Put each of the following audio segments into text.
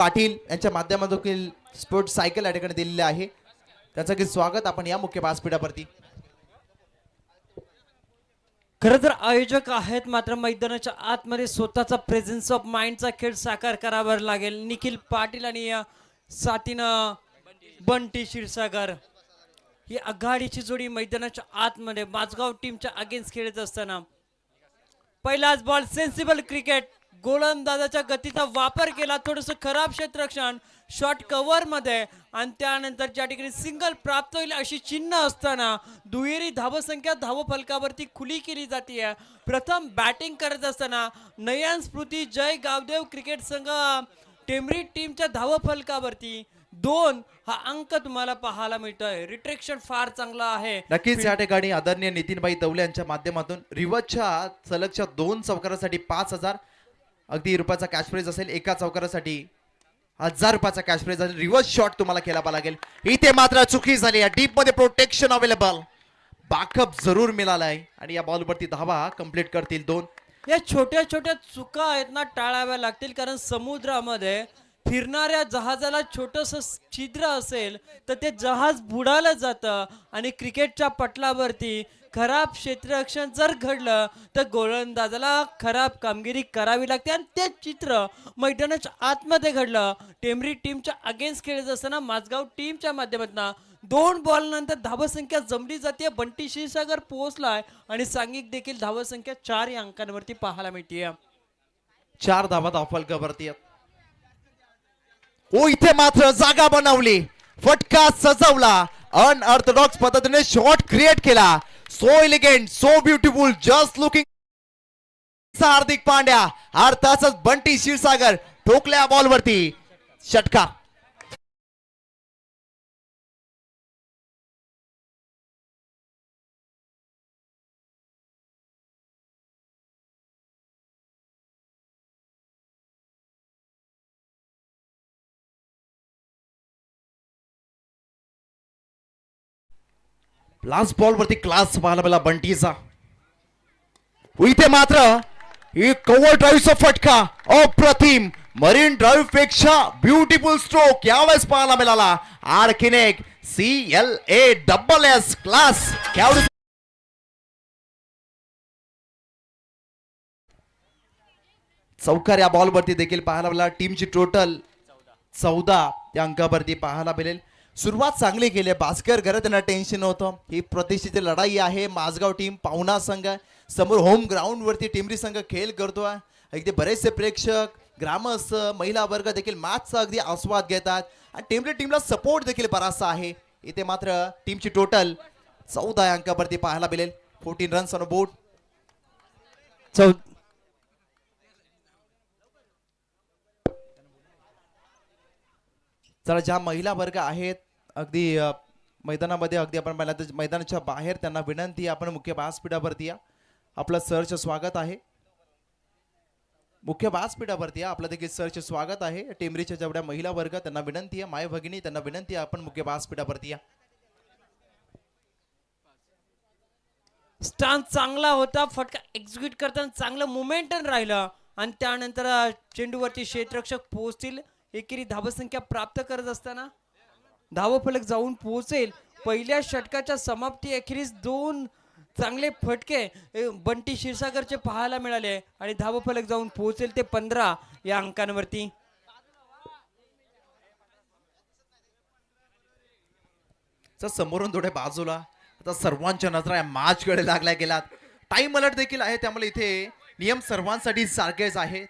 पाटील यांच्या माध्यमातून sports cycle या ठिकाणी दिलेली आहे, त्याचं की स्वागत आपण या मुख्य व्यासपीठावरती. खरं तर आयोजक आहेत, मात्र मैदानाच्या आतमध्ये स्वतःचा प्रेझेन्स ऑफ माइंडचा खेळ साकार करावा लागेल. निखिल पाटील आणि साथीनं बंटी क्षीरसागर ही आघाडीची जोडी मैदानाच्या आतमध्ये माझगाव टीमच्या अगेन्स्ट खेळत असताना पहिलाच बॉल सेन्सिबल क्रिकेट, गोलंदाजाच्या गतीचा वापर केला, थोडंसं खराब क्षेत्ररक्षण शॉट कव्हर मध्ये आणि त्यानंतर ज्या ठिकाणी सिंगल प्राप्त होईल अशी चिन्ह असताना दुहेरी धावसंख्या धावफलकावरती खुली केली जाते. प्रथम बॅटिंग करत असताना नयन स्मृती जय गावदेव क्रिकेट संघ टेंभरी टीमच्या धावफलकावरती 2 हा अंक तुम्हाला पाहायला मिळतोय. रिट्रेक्शन फार चांगला आहे. नक्कीच या ठिकाणी आदरणीय नितीनभाई तवले यांच्या माध्यमातून रिवर्सच्या सलगच्या 2 चौकारासाठी 5000 अगदी रुपयाचा कॅश प्राइज असेल, एका चौकारासाठी 1000 रुपयाचा कॅश प्राइज असेल. रिव्हर्स शॉट तुम्हाला खेळावा लागेल. इथे मात्र चुकी झाली, डीप मध्ये प्रोटेक्शन अवेलेबल, बॅकअप जरूर मिळालाय आणि या बॉलवरती धावा कंप्लीट करतील 2. या छोट्या छोट्या चुका आहेत ना टाळाव्या लागतील, कारण समुद्रामध्ये फिरणाऱ्या जहाजाला छोटस छिद्र असेल तर ते जहाज बुडालं जातं आणि क्रिकेटच्या पटलावरती खराब क्षेत्ररक्षण जर घडलं तर गोलंदाजाला खराब कामगिरी करावी लागते आणि ते चित्र मैदानाच्या आतमध्ये घडलं. टेंभरी टीमच्या अगेन्स्ट खेळत असताना माझगाव टीमच्या माध्यमातून 2 बॉल नंतर धावसंख्या जमली जाते. बंटी क्षीरसागर पोहोचलाय आणि सांघिक देखील धावसंख्या 4 या अंकांवरती पाहायला मिळते. 4 धावा धावफलकावरती. ओ इथे मात्र जागा बनवली, फटका सजवला, अनऑर्थोडॉक्स पद्धतीने शॉट क्रिएट केला. So elegant, so beautiful, just looking. Hardik Pandya अर्थातच बंटी क्षीरसागर ठोकल्या बॉलवरती षटकार. लास्ट बॉल वरती क्लास पाहायला मला बंटीचा. इथे मात्र एक कव्हर ड्राईव्हचा फटका, अप्रतिम, मरीन ड्राईव्ह पेक्षा ब्युटिफुल स्ट्रोक यावेळेस पाहायला मिळाला. आणखीन एक CLASS क्लास. चौकार या बॉल वरती देखील पाहायला मिळाला. टीमची टोटल 14 या अंकावरती पाहायला मिळेल. सुरुवात चांगली केली, भास्कर घरात त्यांना टेन्शन नव्हतं. ही प्रतिष्ठेची लढाई आहे. माझगाव टीम पाहुणा संघ समोर होम ग्राउंड वरती टेंभरी संघ खेळ करतोय. अगदी बरेचसे प्रेक्षक, ग्रामस्थ, महिला वर्ग देखील मॅचचा अगदी आस्वाद घेतात आणि टेंभरी टीमला सपोर्ट देखील बराचसा आहे. इथे मात्र टीमची टोटल 14 या अंकावरती पाहायला मिळेल. 14 रन्स ऑन बोर्ड. चला, ज्या महिला वर्ग आहेत अगदी मैदानामध्ये, अगदी आपण पाहिलं तर मैदानाच्या बाहेर, त्यांना विनंती, आपण मुख्य व्यासपीठावरती या. आपलं सरचं स्वागत आहे. मुख्य व्यासपीठावरती या, आपलं देखील सरचे स्वागत आहे. टेंभरीच्या जेवढ्या महिला वर्ग त्यांना विनंती आहे, माय भगिनी त्यांना विनंती आहे, आपण मुख्य व्यासपीठावरती या. स्टान्स चांगला होता, फटका एक्झिक्यूट करताना चांगलं मोमेंटम राहिलं आणि त्यानंतर चेंडूवरती क्षेत्ररक्षक पोहोचतील. एकेरी धावसंख्या प्राप्त करत असताना धावफलक जाऊन पोहोचेल. पहिल्या षटकाच्या समाप्ती अखेरीस 2 चांगले फटके बंटी क्षीरसागरचे पाहायला मिळाले आणि धावफलक जाऊन पोहोचेल ते 15 या अंकांवरती. समोरून थोडे बाजूला, आता सर्वांच्या नजरा या मॅच कडे लागल्या गेलात. टाइम अलर्ट देखील आहे, त्यामुळे इथे नियम सर्वांसाठी सारखेच आहे.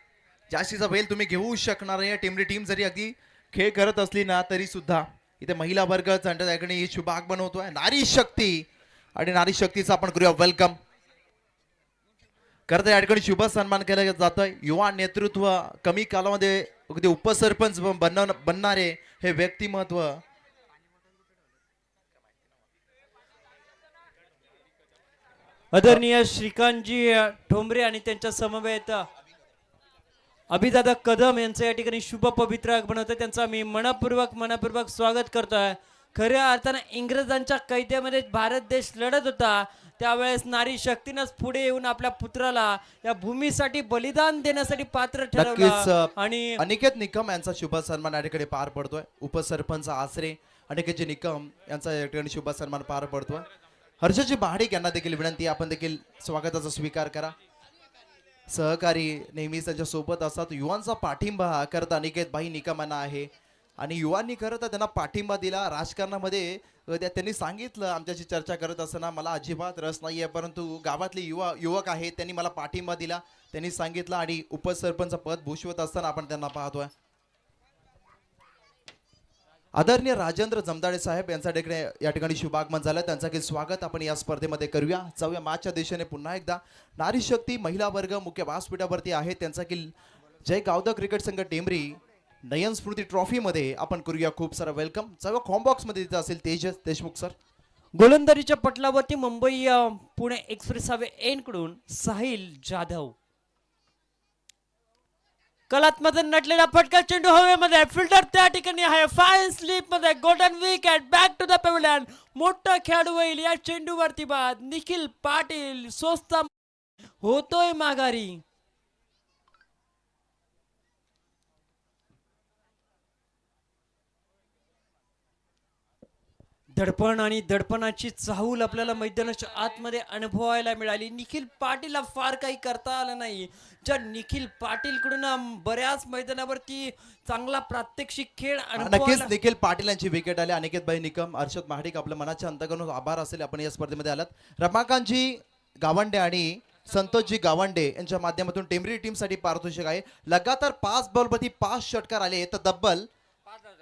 जास्तीचा वेळ तुम्ही घेऊ शकणार आहे. टेंभरी टीम जरी अगदी खेळ करत असली ना तरी सुद्धा इथे महिला वर्ग ही शुभ आगमन होतोय. नारी शक्ती आणि नारी शक्तीचा आपण करूया वेलकम. करता या ठिकाणी शुभ सन्मान केला जातोय. युवा नेतृत्व, कमी कालामध्ये अगदी उपसरपंच बनणारे हे व्यक्तिमत्व. आदरणीय श्रीकांतजी ठोंबरे आणि त्यांच्या समवेत अभिदादा कदम यांचं या ठिकाणी शुभ पवित्र आगमन होतं. त्यांचं मी मनपूर्वक स्वागत करतोय. खऱ्या अर्थानं इंग्रजांच्या कैद्यामध्ये भारत देश लढत होता, त्यावेळेस नारी शक्तीनंच पुढे येऊन आपल्या पुत्राला या भूमीसाठी बलिदान देण्यासाठी पात्र नक्कीच ठरवलं आणि अनिकेत निकम यांचा शुभ सन्मान या ठिकाणी पार पडतोय. उपसरपंच आसरे अनिकेतजी निकम यांचा या ठिकाणी शुभ सन्मान पार पडतोय. हर्षजी महाडिक यांना देखील विनंती, आपण देखील स्वागताचा स्वीकार करा. सहकारी नेहमीच त्यांच्या सोबत असतात. युवांचा पाठिंबा करत अनिकेत भाई निकमांना आहे आणि युवांनी खरं तर त्यांना पाठिंबा दिला. राजकारणामध्ये त्यांनी सांगितलं, आमच्याशी चर्चा करत असताना मला अजिबात रस नाहीये, परंतु गावातले युवक आहेत त्यांनी मला पाठिंबा दिला, त्यांनी सांगितलं आणि उपसरपंच पद भूषवत असताना आपण त्यांना पाहतोय. आदरणीय राजेंद्र जमदाडे साहेब यांचा या ठिकाणी शुभागमन झालं. त्यांचं देखील स्वागत आपण या स्पर्धेमध्ये करूया. जाऊया मॅचच्या दिशेने पुन्हा एकदा. नारी शक्ती महिला वर्ग मुख्य व्यासपीठावरती आहे. त्यांचा देखील जय गावदा क्रिकेट संघ टेंबरी नयन स्मृती ट्रॉफी मध्ये आपण करूया खूप सारा वेलकम. जाऊया कॉम बॉक्स मध्ये तिथे असेल तेजस देशमुख सर. गोलंदाजीच्या पटलावरती Mumbai Pune express highway N कडून साहिल जाधव. कलात्मक नटलेला फटका चेंडू हवेमध्ये, फिल्डर त्या ठिकाणी आहे. फाईन स्लीप मध्ये golden wicket, back to the pavilion. मोठा खेळाडू होईल या चेंडूवरती बाद. निखिल पाटील स्वस्त होतोय माघारी. दडपण आणि दडपणाची चाहूल आपल्याला मैदानाच्या आतमध्ये अनुभवायला मिळाली. निखिल पाटीलला फार काही करता आलं नाही. ज्या निखिल पाटील कडून बऱ्याच मैदानावरती चांगला प्रात्यक्षिक खेळ नक्कीच निखिल पाटील यांची विकेट आली. अनिकेत भाई निकम, हर्षद महाडिक, आपल्या मनाच्या अंतर्गत आभार असेल आपण या स्पर्धेमध्ये आलात. रमाकांतजी गावंडे आणि संतोषजी गावंडे यांच्या माध्यमातून टेंबरी टीम साठी पारितोषिक आहे. लगातार 5 बॉलवरती 5 षटकार आले तर तब्बल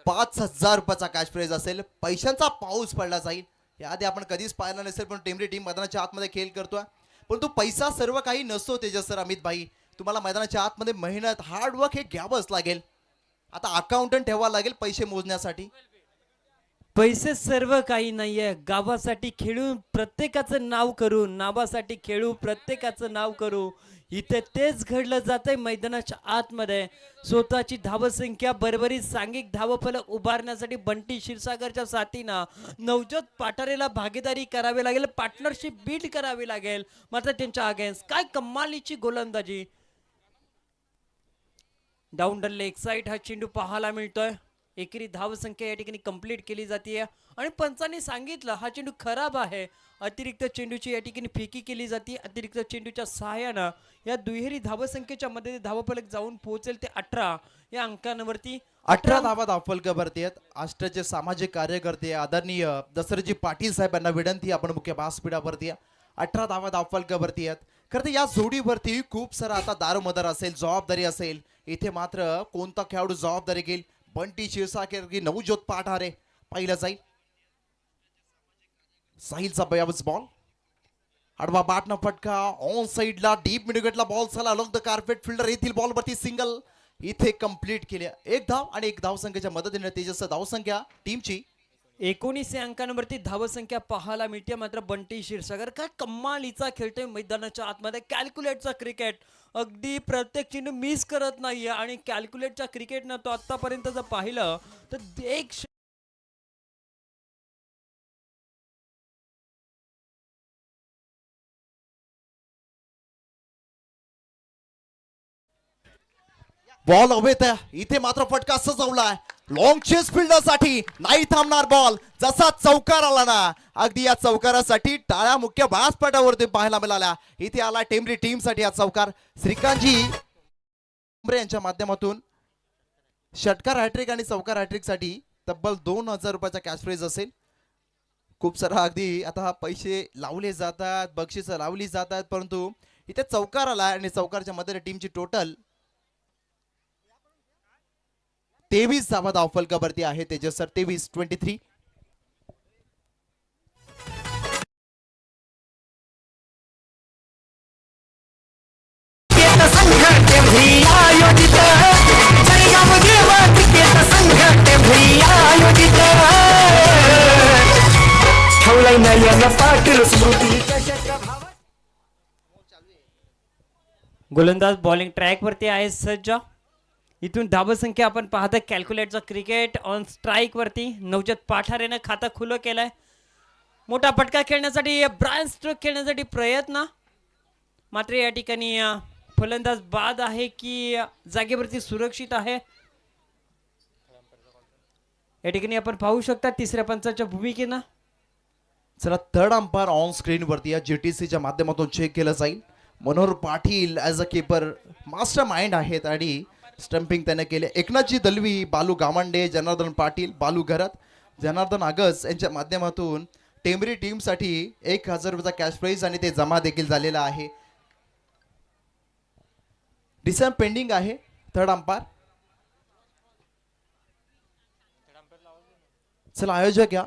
5,000 रुपयाचा कॅश प्राइज असेल. पैशांचा पाऊस पडला जाईल. याआधी आपण कधीच पाहिला नसेल, पण टेंबरी टीम मैदानाच्या आतमध्ये खेळ करतोय. परंतु पैसा सर्व काही नसतो तेजस सर, अमित भाई. तुम्हाला मैदानाच्या आतमध्ये मेहनत हार्डवर्क हे घ्यावंच लागेल. आता अकाउंटंट ठेवावं लागेल पैसे मोजण्यासाठी. पैसे सर्व काही नाहीये. गावासाठी खेळू, प्रत्येकाचं नाव करू, नावासाठी खेळू, प्रत्येकाचं नाव करू. इथे तेच घडलं जातंय मैदानाच्या आतमध्ये. स्वतःची धावसंख्या बरोबरी सांघिक धावफलक उभारण्यासाठी बंटी क्षीरसागरच्या साथीनं नवजोत पाठारेला भागीदारी करावी लागेल, पार्टनरशिप बिल्ड करावी लागेल. मात्र त्यांच्या अगेन्स्ट काय कमालीची गोलंदाजी. डाऊन द लेग साइड हा चेंडू पाहायला मिळतोय. एकेरी धावसंख्या या ठिकाणी कंप्लीट केली जाते आणि पंचांनी सांगितलं हा चेंडू खराब आहे. अतिरिक्त चेंडूची या ठिकाणी फेकी केली जाते. अतिरिक्त चेंडूच्या सहाय्यानं या दुहेरी धावसंख्येच्या मध्ये धावफलक जाऊन पोहोचेल ते 18 या अंकांवरती. 18 धावा धावफलकावरती आहेत. आष्ट्राचे सामाजिक कार्यकर्ते आदरणीय दसरजी पाटील साहेब यांना विनंती, आपण मुख्य व्यासपीठावरती 18 धावा धावफलकावरती आहेत. खरं तर या जोडीवरती खूप सारा आता दारोमदार असेल, जबाबदारी असेल. इथे मात्र कोणता खेळाडू जबाबदारी घेईल. बंटी क्षीरसागर की नवजोत पाठारे पाहिलं जाईल. साहिलचा बयावच बॉल, आडवा बॅटनं फटका ऑन साइडला डीप मिडविकेटला बॉल चला अलॉंग द कार्पेट. फिल्डर येथील बॉल वरती सिंगल इथे कंप्लीट केले. 1 धाव आणि 1 धावसंख्येच्या मदतीने तेजस धावसंख्या टीमची 19 अंकांवरती धावसंख्या पाहायला मिळते. मात्र बंटी क्षीरसागर काय कमालीचा खेळतोय मैदानाच्या आतमध्ये. कॅल्क्युलेटचा क्रिकेट, अगदी प्रत्येक चेंडू मिस करत नाहीये आणि कॅल्क्युलेटच्या क्रिकेटनं तो आतापर्यंत जर पाहिलं तर एक बॉल हवेत. इथे मात्र फटका सजवलाय. लॉंग चेस फिल्डर साठी नाही थांबणार बॉल. जसा चौकार आला ना, अगदी या चौकारासाठी टाळ्या मुख्य व्यासपीठावरती पाहायला मिळाल्या. इथे आला टेंबरी टीम साठी हा चौकार. श्रीकांतजी यांच्या माध्यमातून षटकार हॅट्रिक आणि चौकार हॅट्रिक साठी तब्बल 2,000 रुपयाचा कॅश प्राइज असेल. खूप सारा अगदी आता पैसे लावले जातात, बक्षिस लावली जातात, परंतु इथे चौकार आला आणि चौकारच्या मध्ये टीमची टोटल 23 धावा धावफलकावरती आहे. तेजस सर 23 गोलंदाज बॉलिंग ट्रॅक वरती आहे सज्ज. इथून धावसंख्या आपण पाहतोय. कॅल्क्युलेटचा क्रिकेट ऑन स्ट्राईक वरती नवजोत पाठारेनं खातं खुलं केलंय. मोठा फटका खेळण्यासाठी ब्रायन स्ट्रोक खेळण्यासाठी प्रयत्न, मात्र या ठिकाणी फलंदाज बाद आहे की जागेवरती सुरक्षित आहे या ठिकाणी आपण पाहू शकता तिसऱ्या पंचाच्या भूमिकेनं. चला थर्ड अंपायर ऑन स्क्रीन वरती या जीटीसीच्या माध्यमातून चेक केलं जाईल. Manohar Patil as a keeper master mind आहेत आणि स्टंपिंग त्याने केले. एकनाथजी दलवी, बालू गावंडे, जनार्दन पाटील, बालू घरत, जनार्दन आगस यांच्या माध्यमातून टेंबरी टीमसाठी 1000 रुपयाचा कॅश प्राइज आणि ते जमा देखील झालेला आहे. डिसिजन पेंडिंग आहे. थर्ड अंपायर चला आयोजक या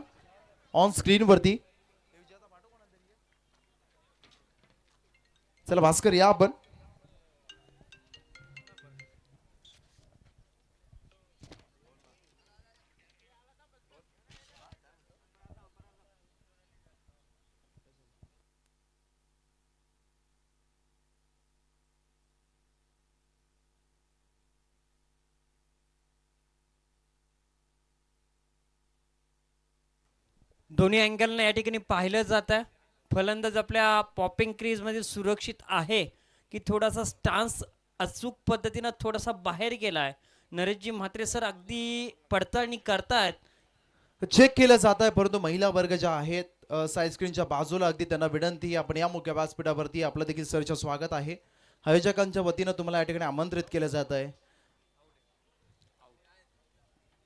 ऑन स्क्रीन वरती. चला भास्कर या आपण. दोन्ही अँगलने या ठिकाणी पाहिलं जात आहे. फलंदाज आपल्या पॉपिंग क्रीज मध्ये सुरक्षित आहे की थोडासा स्टान्स अचूक पद्धतीनं थोडासा बाहेर गेला आहे. नरेशजी म्हात्रे सर अगदी पडताळणी करतायत. चेक केलं जात आहे, परंतु महिला वर्ग ज्या आहेत साईड स्क्रीनच्या बाजूला अगदी त्यांना विनंती, आपण या मुख्य व्यासपीठावरती आपलं देखील सरचं स्वागत आहे. आयोजकांच्या वतीनं तुम्हाला या ठिकाणी आमंत्रित केलं जात आहे.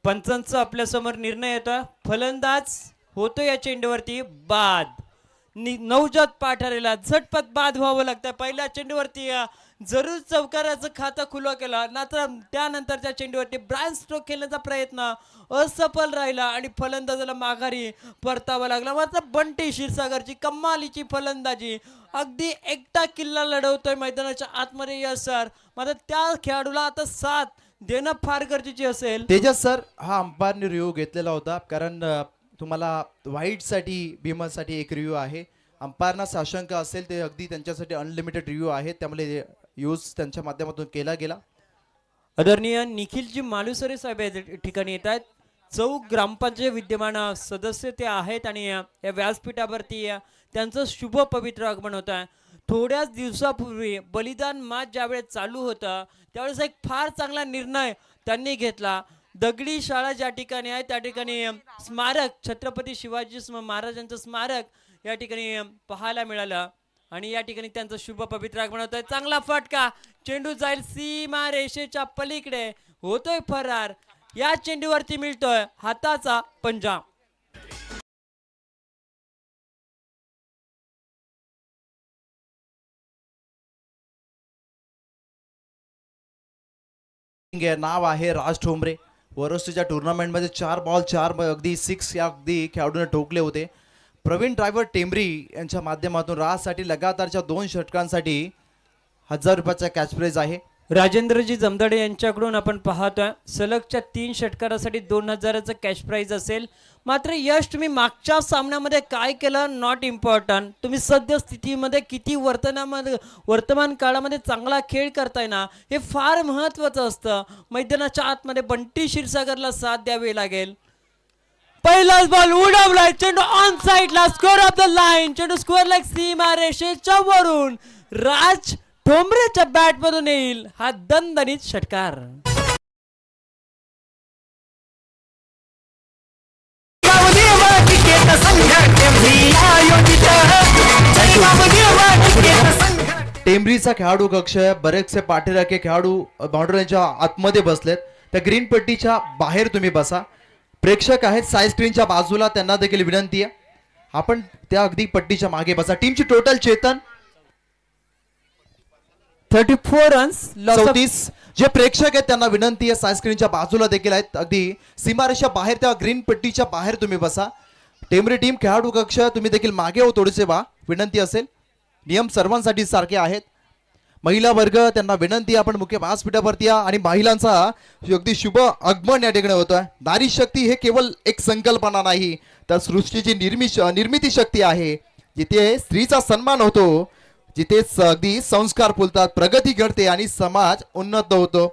पंचांचा आपल्या समोर निर्णय येतोय. फलंदाज होतो या चेंडूवरती बाद. नवजात पाठारेला झटपट बाद व्हावं लागतं. पहिल्या चेंडूवरती जरूर चौकाराचं खातं खुलं केलं, मात्र त्यानंतरच्या चेंडूवरती ब्रायन स्ट्रोक खेळण्याचा प्रयत्न असफल राहिला आणि फलंदाजाला माघारी परतावं लागला. मात्र बंटी क्षीरसागरची कमालीची फलंदाजी, अगदी एकटा किल्ला लढवतोय मैदानाच्या आतमध्ये यश सर. मात्र त्या खेळाडूला आता साथ देणं फार गरजेची असेल. तेजस सर हा अंपायरने रिव्ह्यू घेतलेला होता, कारण तुम्हाला व्हाईटसाठी भीमासाठी एक रिव्ह्यू आहे. अंपायरना साशंक असेल ते अगदी त्यांच्यासाठी अनलिमिटेड रिव्ह्यू आहे, त्यामुळे यूज त्यांच्या माध्यमातून केला गेला. आदरणीय निखिलजी मालुसरे साहेब या ठिकाणी येत आहेत. चौक ग्रामपंचायत विद्यमान सदस्य ते आहेत आणि या व्यासपीठावरती त्यांचं शुभ पवित्र आगमन होत आहे. थोड्याच दिवसापूर्वी बलिदान मास ज्यावेळेस चालू होता त्यावेळेस एक फार चांगला निर्णय त्यांनी घेतला. दगडी शाळा ज्या ठिकाणी आहे त्या ठिकाणी स्मारक छत्रपती शिवाजी महाराजांचं स्मारक या ठिकाणी पाहायला मिळालं आणि या ठिकाणी त्यांचं शुभ पवित्र आगमन होतंय. चांगला फटका, चेंडू जाईल सीमा रेषेच्या पलीकडे, होतोय फरार. या चेंडूवरती मिळतोय हाताचा पंजा. नाव आहे राज ठोंबरे. वरस्टच्या टुर्नामेंटमध्ये 4 बॉल 4 अगदी 6 या अगदी खेळाडूने ठोकले होते. प्रवीण ड्रायव्हर टेंबरी यांच्या माध्यमातून राजसाठी लगातारच्या 2 षटकांसाठी 1000 रुपयाचा कॅच प्राइज आहे. राजेंद्रजी जमदाडे यांच्याकडून आपण पाहतोय सलगच्या 3 षटकारासाठी 2000चं कॅश प्राइज असेल. मात्र यश तुम्ही मागच्या सामन्यामध्ये काय केलं नॉट इम्पॉर्टंट. तुम्ही सद्य स्थितीमध्ये किती वर्तमान काळामध्ये चांगला खेळ करताय ना, हे फार महत्वाचं असतं. मैदानाच्या आतमध्ये बंटी क्षीरसागरला साथ द्यावी लागेल. पहिलाच बॉल उडवलाय, चेंडू ऑन साइडला, स्कोर ऑफ द लाईन. चेंडू स्कोअर लाईक सीमा रेषेच्या वरून राज ठोंबरेच्या बॅट मधून येईल हा दणदणीत षटकार. टेंबरीचा खेळाडू कक्ष बरेचसे पाठीराखे खेळाडू बाउंड्रीच्या आतमध्ये बसलेत. त्या ग्रीन पट्टीच्या बाहेर तुम्ही बसा. प्रेक्षक आहेत साईड स्क्रीनच्या बाजूला, त्यांना देखील विनंती आहे आपण त्या अगदी पट्टीच्या मागे बसा. टीमची टोटल चेतन 34 रन्स. 34. जे प्रेक्षक आहेत त्यांना विनंती आहे साईड स्क्रीनच्या बाजूला देखील आहेत, अगदी सीमारेषा बाहेर त्या ग्रीन पट्टीच्या बाहेर तुम्ही बसा. टेंबरी टीम खेळाडू कक्ष तुम्ही देखील मागे हो थोडेसे वा, विनंती असेल. नियम सर्वांसाठी सारखे आहेत. महिला वर्ग त्यांना विनंती, आपण मुख्य व्यासपीठावरती या आणि महिलांचा अगदी शुभ आगमन या ठिकाणी होतोय. नारी शक्ती हे केवळ एक संकल्पना नाही, तर सृष्टीची निर्मिती शक्ती आहे. जिथे स्त्रीचा सन्मान होतो, जिथे अगदी संस्कार फुलतात, प्रगती घडते आणि समाज उन्नत होतो.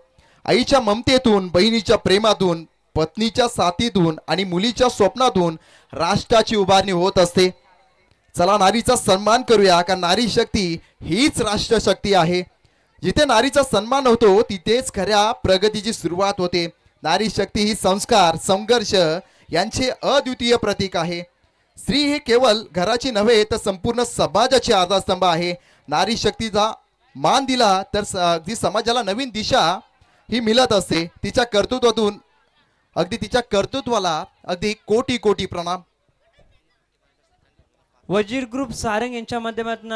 आईच्या ममतेतून, बहिणीच्या प्रेमातून, पत्नीच्या साथीतून आणि मुलीच्या स्वप्नातून राष्ट्राची उभारणी होत असते. चला नारीचा सन्मान करूया, कारण नारी शक्ती हीच राष्ट्र शक्ती आहे. जिथे नारीचा सन्मान होतो तिथेच खऱ्या प्रगतीची सुरुवात होते. नारी शक्ती ही संस्कार संघर्ष यांचे अद्वितीय प्रतीक आहे. स्त्री ही केवळ घराची नव्हे तर संपूर्ण समाजाची आधारस्तंभ आहे. नारी शक्तीचा मान दिला तर अगदी समाजाला नवीन दिशा ही मिळत असते. तिच्या कर्तृत्वाला अगदी कोटी कोटी प्रणाम. वजीर ग्रुप सारंग यांच्या माध्यमातून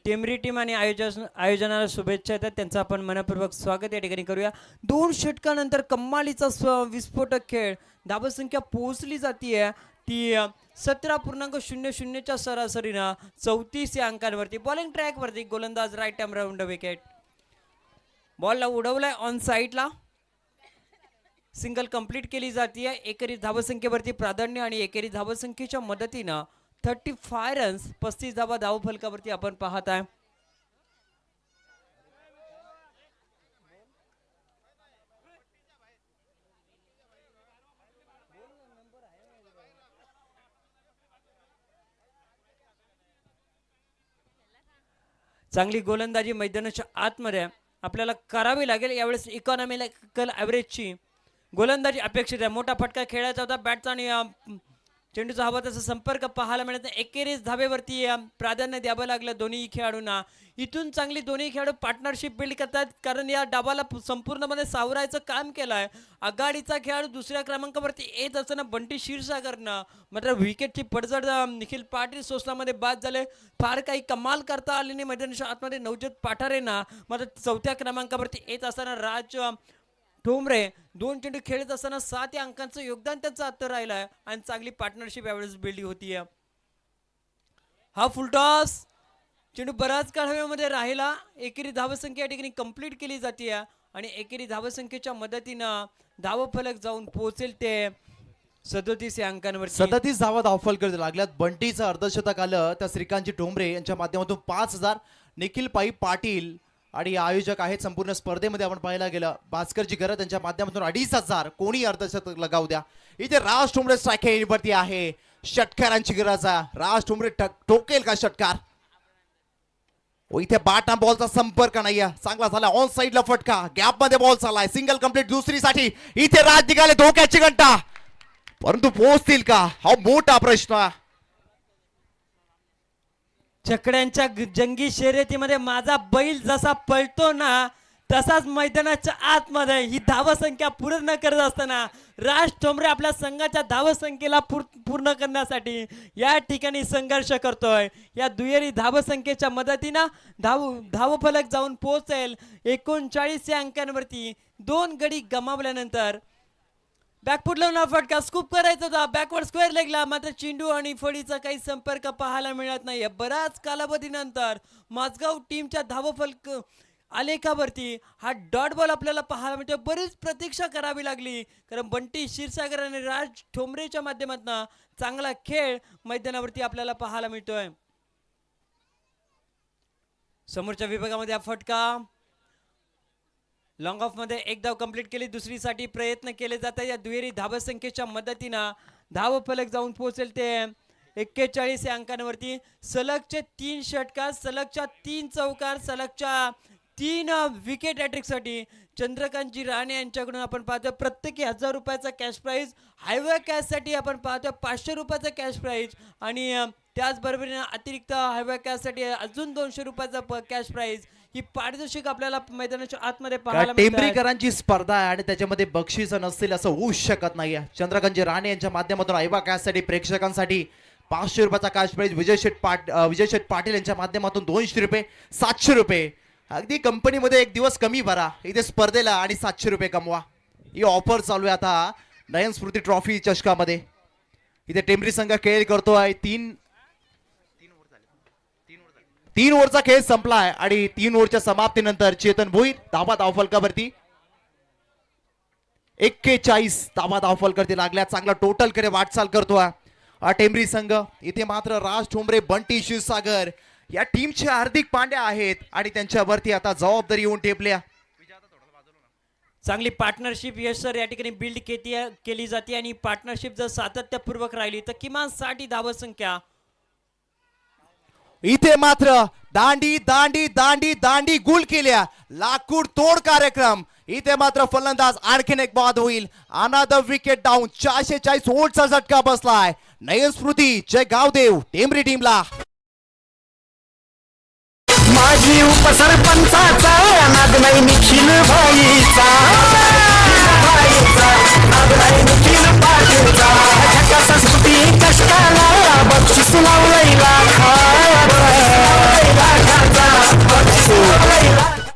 टेमरी टीम आणि आयोजनाला शुभेच्छा येतात. त्यांचं आपण मनपूर्वक स्वागत या ठिकाणी करूया. 2 षटकानंतर कम्मालीचा विस्फोटक खेळ. धावसंख्या पोहोचली जातीये ती 17.00च्या सरासरीनं 34 या अंकांवरती. बॉलिंग ट्रॅकवरती गोलंदाज राईट आर्म राऊंड विकेट. बॉलला उडवलाय ऑन साईडला. सिंगल कंप्लीट केली जाते. एकेरी धावसंख्येवरती प्राधान्य आणि एकेरी धावसंख्येच्या मदतीनं 35 रन्स 35 धावा धावफलकावरती आपण पाहत आहे. चांगली गोलंदाजी मैदानाच्या आतमध्ये आपल्याला करावी लागेल. यावेळेस इकॉनॉमिकल ॲव्हरेजची गोलंदाजी अपेक्षित आहे. मोठा फटका खेळायचा होता बॅटचा आणि चेंडूचा हवा तसा संपर्क पाहायला मिळत नाही. एकेरीच धावेवरती प्राधान्य द्यावं लागलं दोन्ही खेळाडूंना. इथून चांगली दोन्ही खेळाडू पार्टनरशिप बिल्ड करतात, कारण या डावाला संपूर्णपणे सावरायचं काम केलं आहे. आघाडीचा खेळाडू दुसऱ्या क्रमांकावरती येत असताना बंटी क्षीरसागरनं मात्र विकेटची पडझड निखिल पाटील सोसलामध्ये बाद झाले. फार काही कमाल करता आली नाही मैदानाच्या आतमध्ये. नवज्योत पाठारेंना मात्र 4थ्या क्रमांकावरती येत असताना राज ठोंबरे 2 चेंडू खेळत असताना 7 या अंकांचं योगदान त्यांचं आता राहिलं आहे आणि चांगली पार्टनरशिप यावेळेस बिल्ड होतीये. हा फुलटॉस चेंडू बराच काळ हवेमध्ये राहिला. एकेरी धावसंख्या या ठिकाणी कंप्लीट केली जाते आणि एकेरी धावसंख्येच्या मदतीनं धावफलक जाऊन पोहोचेल ते 37 या अंकांवर. 37 धावा धावफलक लागल्यात. बंटीचं अर्धशतक आलं तर श्रीकांतजी ठोंबरे यांच्या माध्यमातून 5000. निखिल पाटील आणि आयोजक आहेत संपूर्ण स्पर्धेमध्ये आपण पाहायला गेलं. भास्करजी गरज यांच्या माध्यमातून 2500. कोणी अर्धशतक लगावू द्या. इथे राज ठोंबरे स्ट्राईक आहे. षटकारांची गरज आहे. राज ठोंबरे ठोकेल का षटकार? इथे बाटा बॉलचा संपर्क नाहीये. चांगला झाला ऑन साइडला फटका. गॅप मध्ये बॉल चाललाय. सिंगल कंप्लीट दुसरीसाठी. इथे राज निघाले धोक्याची घंटा, परंतु पोहोचतील का हा मोठा प्रश्न. छकड्यांच्या जंगी शर्यतीमध्ये माझा बैल जसा पळतो ना तसाच मैदानाच्या आतमध्ये ही धावसंख्या पूर्ण करत असताना राज ठोंबरे आपल्या संघाच्या धावसंख्येला पूर्ण करण्यासाठी या ठिकाणी संघर्ष करतोय. या दुहेरी धावसंख्येच्या मदतीनं धावफलक जाऊन पोहोचेल 39 या अंकांवरती. 2 गडी गमावल्यानंतर बॅकफुट लावून फटका स्कूप करायचा होता बॅकवर्ड स्क्वेअर लेगला, मात्र चेंडू आणि फळीचा काही संपर्क पाहायला मिळत नाहीये. बराच कालावधीनंतर माझगाव टीमच्या धावफलक आलेखावरती हा डॉट बॉल आपल्याला पाहायला मिळतो. बरीच प्रतीक्षा करावी लागली, कारण बंटी क्षीरसागर आणि राज ठोंबरेच्या माध्यमातून चांगला खेळ मैदानावरती आपल्याला पाहायला मिळतोय. समोरच्या विभागामध्ये हा फटका लॉंग ऑफ मध्ये 1 धाव कंप्लीट केली. दुसरीसाठी प्रयत्न केले जातात. या दुहेरी धावसंख्येच्या मदतीनं धावफलक जाऊन पोहोचेल ते 41 या अंकांवरती. सलगचे 3 षटकार, सलगच्या 3 चौकार, सलगच्या 3 विकेट हॅट्रिकसाठी चंद्रकांतजी राणे यांच्याकडून आपण पाहतो प्रत्येकी 1000 रुपयाचा कॅश प्राईज. हायवे कॅशसाठी आपण पाहतो 500 रुपयाचा कॅश प्राईज आणि त्याचबरोबर अतिरिक्त हायवे कॅशसाठी अजून 200 रुपयाचा कॅश प्राईज. ही पारितोषिक आपल्याला मैदानाच्या आतमध्ये पाहायला मिळतात. टेंभरीकरांची स्पर्धा आहे आणि त्याच्यामध्ये बक्षीस नसतील असं होऊ शकत नाही. चंद्रकांतजी राणे यांच्या माध्यमातून आयवा कॅशसाठी प्रेक्षकांसाठी 500 रुपयाचा कॅश प्राईज. विजय शेठ पाटील यांच्या माध्यमातून 200 रुपये, 700 रुपये. अगदी कंपनीमध्ये 1 दिवस कमी भरा इथे स्पर्धेला आणि 700 रुपये कमवा. ही ऑफर चालू आहे आता नयन स्मृती ट्रॉफी चषकामध्ये. इथे टेंभरी संघ खेळ करतोय. 3 ओव्हरचा खेळ संपलाय आणि 3 ओव्हरच्या समाप्तीनंतर चेतन भोईर धावफलकावरती 41 धावफलकावरती लागल्या. चांगला टोटल कडे वाटचाल करतोय टेंभरी संघ. इथे मात्र राज ठोंबरे, बंटी क्षीरसागर या टीमचे हार्दिक पांड्या आहेत आणि त्यांच्यावरती आता जबाबदारी येऊन टेपल्या. चांगली पार्टनरशिप यश सर या ठिकाणी बिल्ड केली जाते आणि पार्टनरशिप जर सातत्यपूर्वक राहिली तर किमान 60 धावसंख्या इथे मात्र दांडी दांडी दांडी दांडी गुल केल्या, लाकूड तोड कार्यक्रम. इथे मात्र फलंदाज आणखीन एक बाद होईल. अनादर विकेट डाऊन. 440 ओटचा झटका बसलाय. नयन स्मृती जय गावदेव टेंबरी टीमला. माझी उपसरपंचाचा नाद नाही निखिल भाईचा, नाद नाही निखिल पाटीलचा. ह्याच्या संस्कृती कष्टाला बक्षीस लावलंय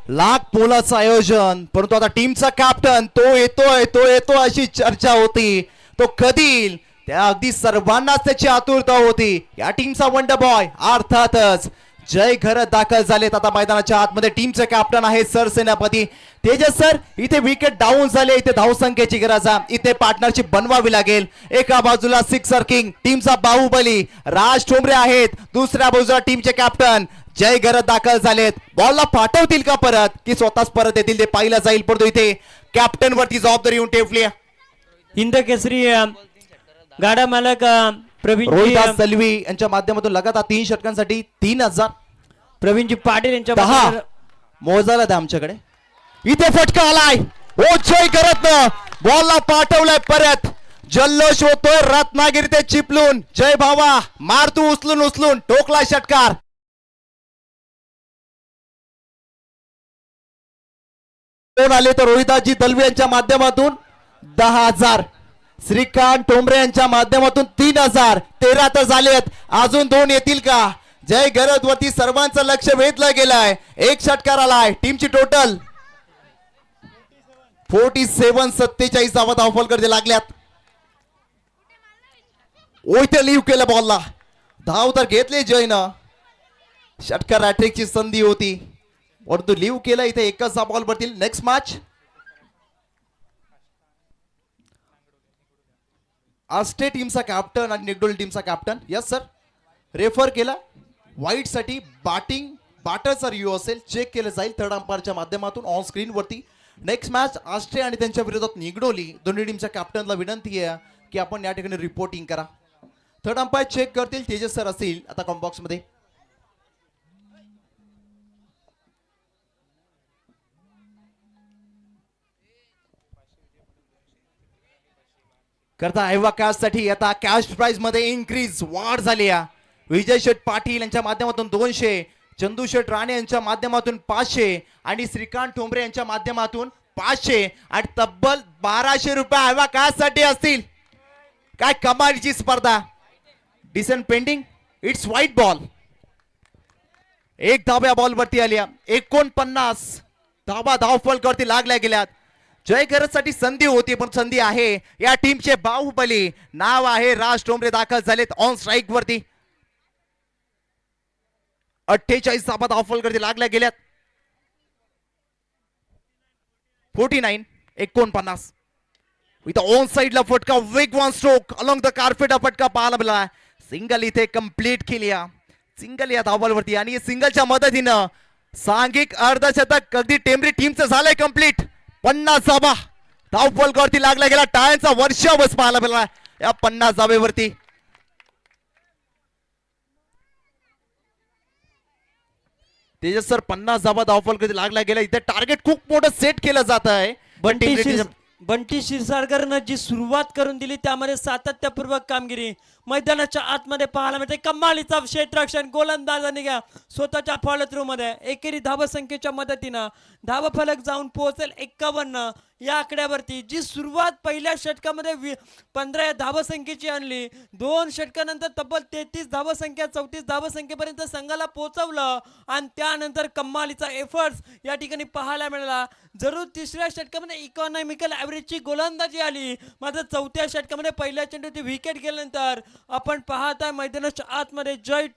लाख मोलाचं आयोजन, परंतु आता टीमचा कॅप्टन तो येतो अशी चर्चा होती. तो कधी येईल त्या अगदी सर्वांनाच त्याची आतुरता होती. या टीमचा वंडर बॉय अर्थातच जय घरत दाखल झालेत. आता मैदानाच्या आतमध्ये टीमचे कॅप्टन आहे सरसेनापती तेजस सर. इथे विकेट डाऊन झाले, इथे धावसंख्येची गरज आहे, इथे पार्टनरशिप बनवावी लागेल. एका बाजूला सिक्सर किंग टीमचा बाहुबली राज ठोंबरे आहेत, दुसऱ्या बाजूला टीमचे कॅप्टन जय घरत दाखल झालेत. बॉलला पाठवतील का परत की स्वतःच परत येतील ते पाहिलं जाईल. परंतु इथे कॅप्टन वरती जबाबदारी येऊन ठेवली. हिंद केसरी गाडा मालक प्रवीण रोहिदास सलवी यांच्या माध्यमातून लगातार 3 षटकांसाठी 3000. प्रवीणजी पाटील यांच्या 10 मोजायला द्या आमच्याकडे. इथे फटका आलाय. ओ जय करत बॉलला पाठवलाय परत. जल्लोष होतोय रत्नागिरी ते चिपलून. जय भावा मार तू उचलून उचलून टोकला षटकार. कोण आले तर रोहिदासजी दलवी यांच्या माध्यमातून 10,000. श्रीकांत ठोंबरे यांच्या माध्यमातून 3,000. 13 तर झालेत, अजून 2 येतील का? जय गरज वरती सर्वांचं लक्ष वेधलं गेलंय. एक षटकार आलाय. टीमची टोटल 47 धावा करते लागल्यात. ओइथे लिव्ह केलं बॉलला. धाव तर घेतले जयनं. षटकार हॅट्रिकची संधी होती परंतु लिव्ह केलं. इथे एकच बॉल पडतील. नेक्स्ट मॅच आस्टे टीमचा कॅप्टन आणि निगडोल टीमचा कॅप्टन. यस सर रेफर केला वाईट साठी. बाटर सर यू असेल चेक केलं जाईल थर्ड अंपायरच्या माध्यमातून ऑन स्क्रीन वरती. नेक्स्ट मॅच आस्ट्रे आणि त्यांच्या विरोधात निगडोली. दोन्ही टीमच्या कॅप्टनला विनंती आहे की आपण या ठिकाणी रिपोर्टिंग करा. थर्ड अंपायर चेक करतील तेजस सर असतील आता कॉम्बॉक्स मध्ये. करता आयवा कॅश साठी आता कॅश प्राइज मध्ये इन्क्रीज वाढ झाली आहे. विजय शेठ पाटील यांच्या माध्यमातून 200, चंदू शेठ राणे यांच्या माध्यमातून 500 आणि श्रीकांत ठोंबरे यांच्या माध्यमातून 500 आणि तब्बल 1200 रुपये आयवा कॅश साठी असतील. काय कमालीची स्पर्धा. Decent pending. It's white ball. एक धाव या बॉल वरती आली. 49 धावा धावफलकावरती लागल्या गेल्यात. जय साठी संधी होती पण संधी आहे. या टीमचे बाहुबली नाव आहे राज ठोंबरे दाखल झालेत ऑन स्ट्राईक वरती. 48 धावा धावफलकावरती लागल्या गेल्यात. 49 इथं ऑन साइडला फटका वेगवान स्ट्रोक अलॉंग द कार्पेट फटका पाहायला मिळाला. सिंगल इथे कंप्लीट केली. सिंगल या धावबॉलवरती आणि सिंगलच्या मदतीनं सांघिक अर्धशतक अगदी टेंबरी टीमचं झालंय कंप्लीट. 50 धावा धावफलकावरती लागला गेला. टाळ्यांचा वर्षा बस पाहायला मिळाला या 50 धावेवरती. तेजस सर 50 धावा धावफलकावरती लागला गेला. इथे टार्गेट खूप मोठं सेट केलं जात आहे. बंटी क्षीरसागरनं जी सुरुवात करून दिली त्यामध्ये सातत्यपूर्वक कामगिरी मैदानाच्या आतमध्ये पाहायला मिळते. कमालीचा क्षेत्ररक्षण गोलंदाजाने घ्या स्वतःच्या फॉलो थ्रू मध्ये. एकेरी धावसंख्येच्या मदतीनं धावफलक जाऊन पोहोचेल 51 या आकड्यावरती. जी सुरुवात पहिल्या षटकामध्ये 15 या धावसंख्येची आणली. 2 षटकानंतर तब्बल 33 धावसंख्या 34 धावसंख्येपर्यंत संघाला पोहोचवलं आणि त्यानंतर कमालीचा एफर्ट्स या ठिकाणी पाहायला मिळाला. जरूर तिसऱ्या षटकामध्ये इकॉनॉमिकल ॲव्हरेजची गोलंदाजी आली मात्र चौथ्या षटकामध्ये पहिल्या चेंडूची विकेट गेल्यानंतर आपण पाहताय मैदानाच्या आतमध्ये जय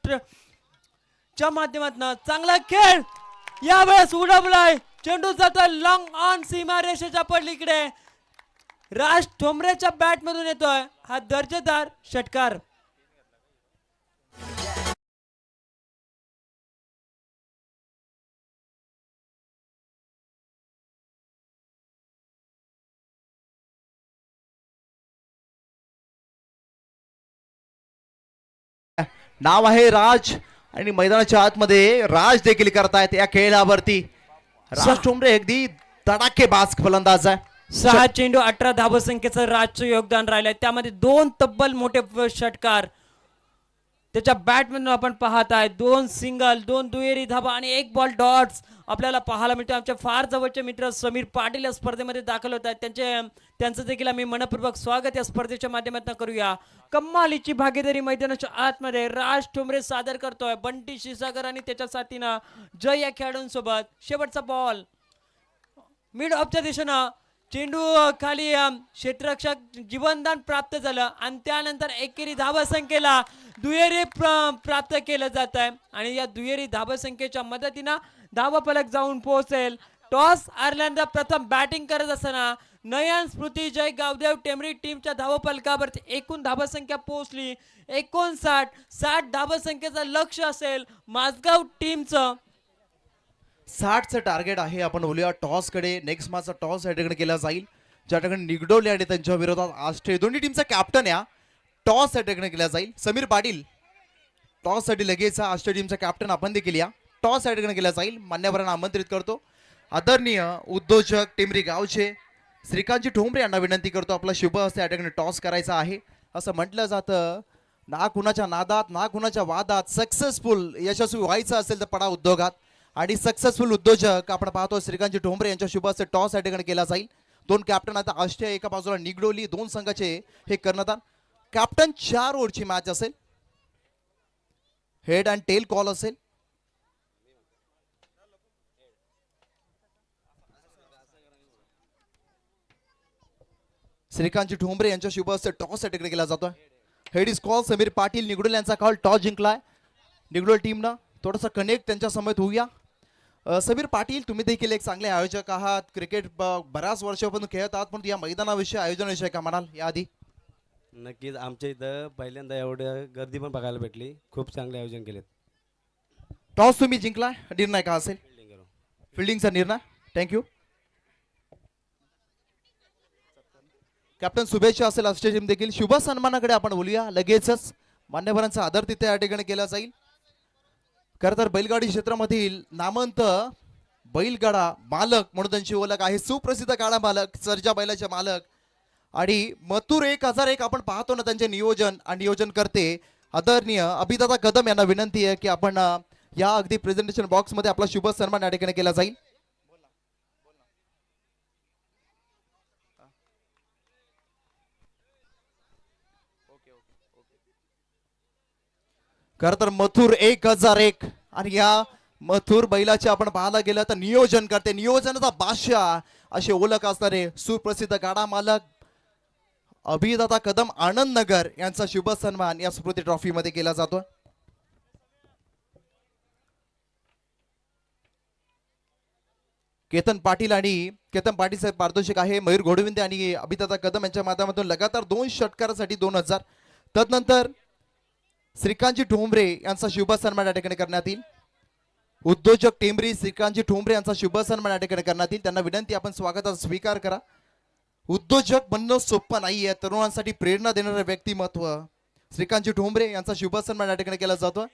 च्या माध्यमातून चांगला खेळ यावेळेस उडवलाय. चेंडू जातो लॉंग ऑन सीमा रेषेच्या पलीकडे. राज ठोंबरेच्या बॅट मधून येतोय हा दर्जेदार षटकार. नाव आहे राज आणि मैदानाच्या आतमध्ये राज देखील करतायत या खेळावरती. राज ठोंबरे अगदी तडाखेबाज फलंदाज आहे. 6 चेंडू 18 धावसंख्येचं राजचं योगदान राहिलंय. त्यामध्ये 2 तब्बल मोठे षटकार त्याच्या बॅटमधून आपण पाहत आहे. 2 सिंगल, 2 दुहेरी धाबा आणि 1 बॉल डॉट्स आपल्याला पाहायला मिळतो. आमच्या फार जवळचे मित्र समीर पाटील या स्पर्धेमध्ये दाखल होत आहेत. त्यांचं देखील आम्ही मनपूर्वक स्वागत या स्पर्धेच्या माध्यमातून करूया. कमालीची भागीदारी मैदानाच्या आतमध्ये राज ठोंबरे सादर करतोय. बंटी क्षीरसागर आणि त्याच्या साथीनं जय या खेळाडूंसोबत. शेवटचा बॉल मिड ऑफच्या दिशेनं चेंडू खाली क्षेत्ररक्षक जीवनदान प्राप्त झालं आणि त्यानंतर एकेरी धावसंख्येला दुहेरी प्राप्त केलं जात आहे आणि या दुहेरी धावसंख्येच्या मदतीनं धावफलक जाऊन पोहोचेल. टॉस आयर्लंडला प्रथम बॅटिंग करत असताना नयन स्मृती जय गावदेव टेंबरी टीमच्या धावफलकावरती एकूण धावसंख्या पोहोचली 59. 60 धावसंख्येचं लक्ष असेल माझगाव टीमचं. 60चं टार्गेट आहे. आपण बोलूया टॉस कडे. नेक्स्ट मॅचचा टॉस या ठिकाणी केला जाईल. ज्या ठिकाणी निगडोले आणि त्यांच्या विरोधात आष्टे दोन्ही टीमचा कॅप्टन या टॉस या ठिकाणी केला जाईल. समीर पाटील टॉस साठी लगेच आष्टे टीमचा कॅप्टन आपण देखील या टॉस या ठिकाणी केला जाईल. मान्यवरांना आमंत्रित करतो. आदरणीय उद्योजक टेंबरी गावचे श्रीकांतजी ठोंबरे यांना विनंती करतो. आपला शुभ हस्ते या ठिकाणी टॉस करायचा आहे. असं म्हटलं जातं ना कुणाच्या नादात ना कुणाच्या वादात सक्सेसफुल यशस्वी व्हायचं असेल तर पडा उद्योगात. आणि सक्सेसफुल उद्योजक आपण पाहतो श्रीकांतजी ठोंबरे यांच्या शुभ हस्ते टॉस या ठिकाणी केला जाईल. 2 कॅप्टन आता आष्टे एका बाजूला निगडोली 2 संघाचे हे कर्णधार. कॅप्टन 4 ओव्हरची मॅच असेल. हेड अँड टेल कॉल असेल. श्रीकांतजी ठोंबरे यांच्या शुभ हस्ते टॉस या ठिकाणी केला जातोय. Head is call. Sameer Patil Nigdol यांचा कॉल. टॉस जिंकलाय निगडोल टीमनं. थोडासा कनेक्ट त्यांच्या समोर होऊया. समीर पाटील तुम्ही देखील एक चांगले आयोजक आहात. क्रिकेट बऱ्याच वर्षापासून खेळत आहात. पण या मैदानाविषयी आयोजनाविषयी का म्हणाल याआधी? नक्कीच आमच्या इथं पहिल्यांदा एवढं गर्दी पण बघायला भेटली. खूप चांगले आयोजन केलेत. टॉस तुम्ही जिंकलाय. निर्णय का असेल? फिल्डिंगचा निर्णय. थँक्यू. कॅप्टन शुभेच्छा असेल आष्टे टीम देखील. शुभ सन्मानाकडे आपण बोलूया. लगेचच मान्यवरांचा आदर तिथे या ठिकाणी केला जाईल. खरं तर बैलगाडी क्षेत्रामधील नामवंत बैलगाडा मालक म्हणून त्यांची ओळख आहे. सुप्रसिद्ध गाडा मालक, सर्जा बैलाचे मालक आणि मथुर 1001 आपण पाहतो ना त्यांचे नियोजन आणि नियोजन करते आदरणीय अभिदादा कदम यांना विनंती आहे की आपण या अगदी प्रेझेंटेशन बॉक्स मध्ये आपला शुभ सन्मान या ठिकाणी केला जाईल. खर तर मथुर 1001 आणि या मथुर बैलाचे आपण पाहायला गेलं तर नियोजन करते, नियोजनाचा बादशाह असे ओळख असणारे सुप्रसिद्ध गाडा मालक अभिदाता कदम आनंद नगर यांचा शुभ सन्मान या स्मृती ट्रॉफी मध्ये केला जातो. केतन पाटील साहेब पारितोषिक आहे. मयूर घोडविंदे आणि अभिदाता कदम यांच्या माध्यमातून लगातार 2 षटकारासाठी 2000. तदनंतर श्रीकांतजी ठोंबरे यांचा शुभ सन्मान या ठिकाणी करण्यात येईल. उद्योजक टेंबरी श्रीकांतजी ठोंबरे यांचा शुभ सन्मान या ठिकाणी करण्यात येईल. त्यांना विनंती आपण स्वागताचा स्वीकार करा. उद्योजक बनणं सोपं नाहीये. तरुणांसाठी प्रेरणा देणारं व्यक्तिमत्व श्रीकांतजी ठोंबरे यांचा शुभ सन्मान या ठिकाणी केला जातो.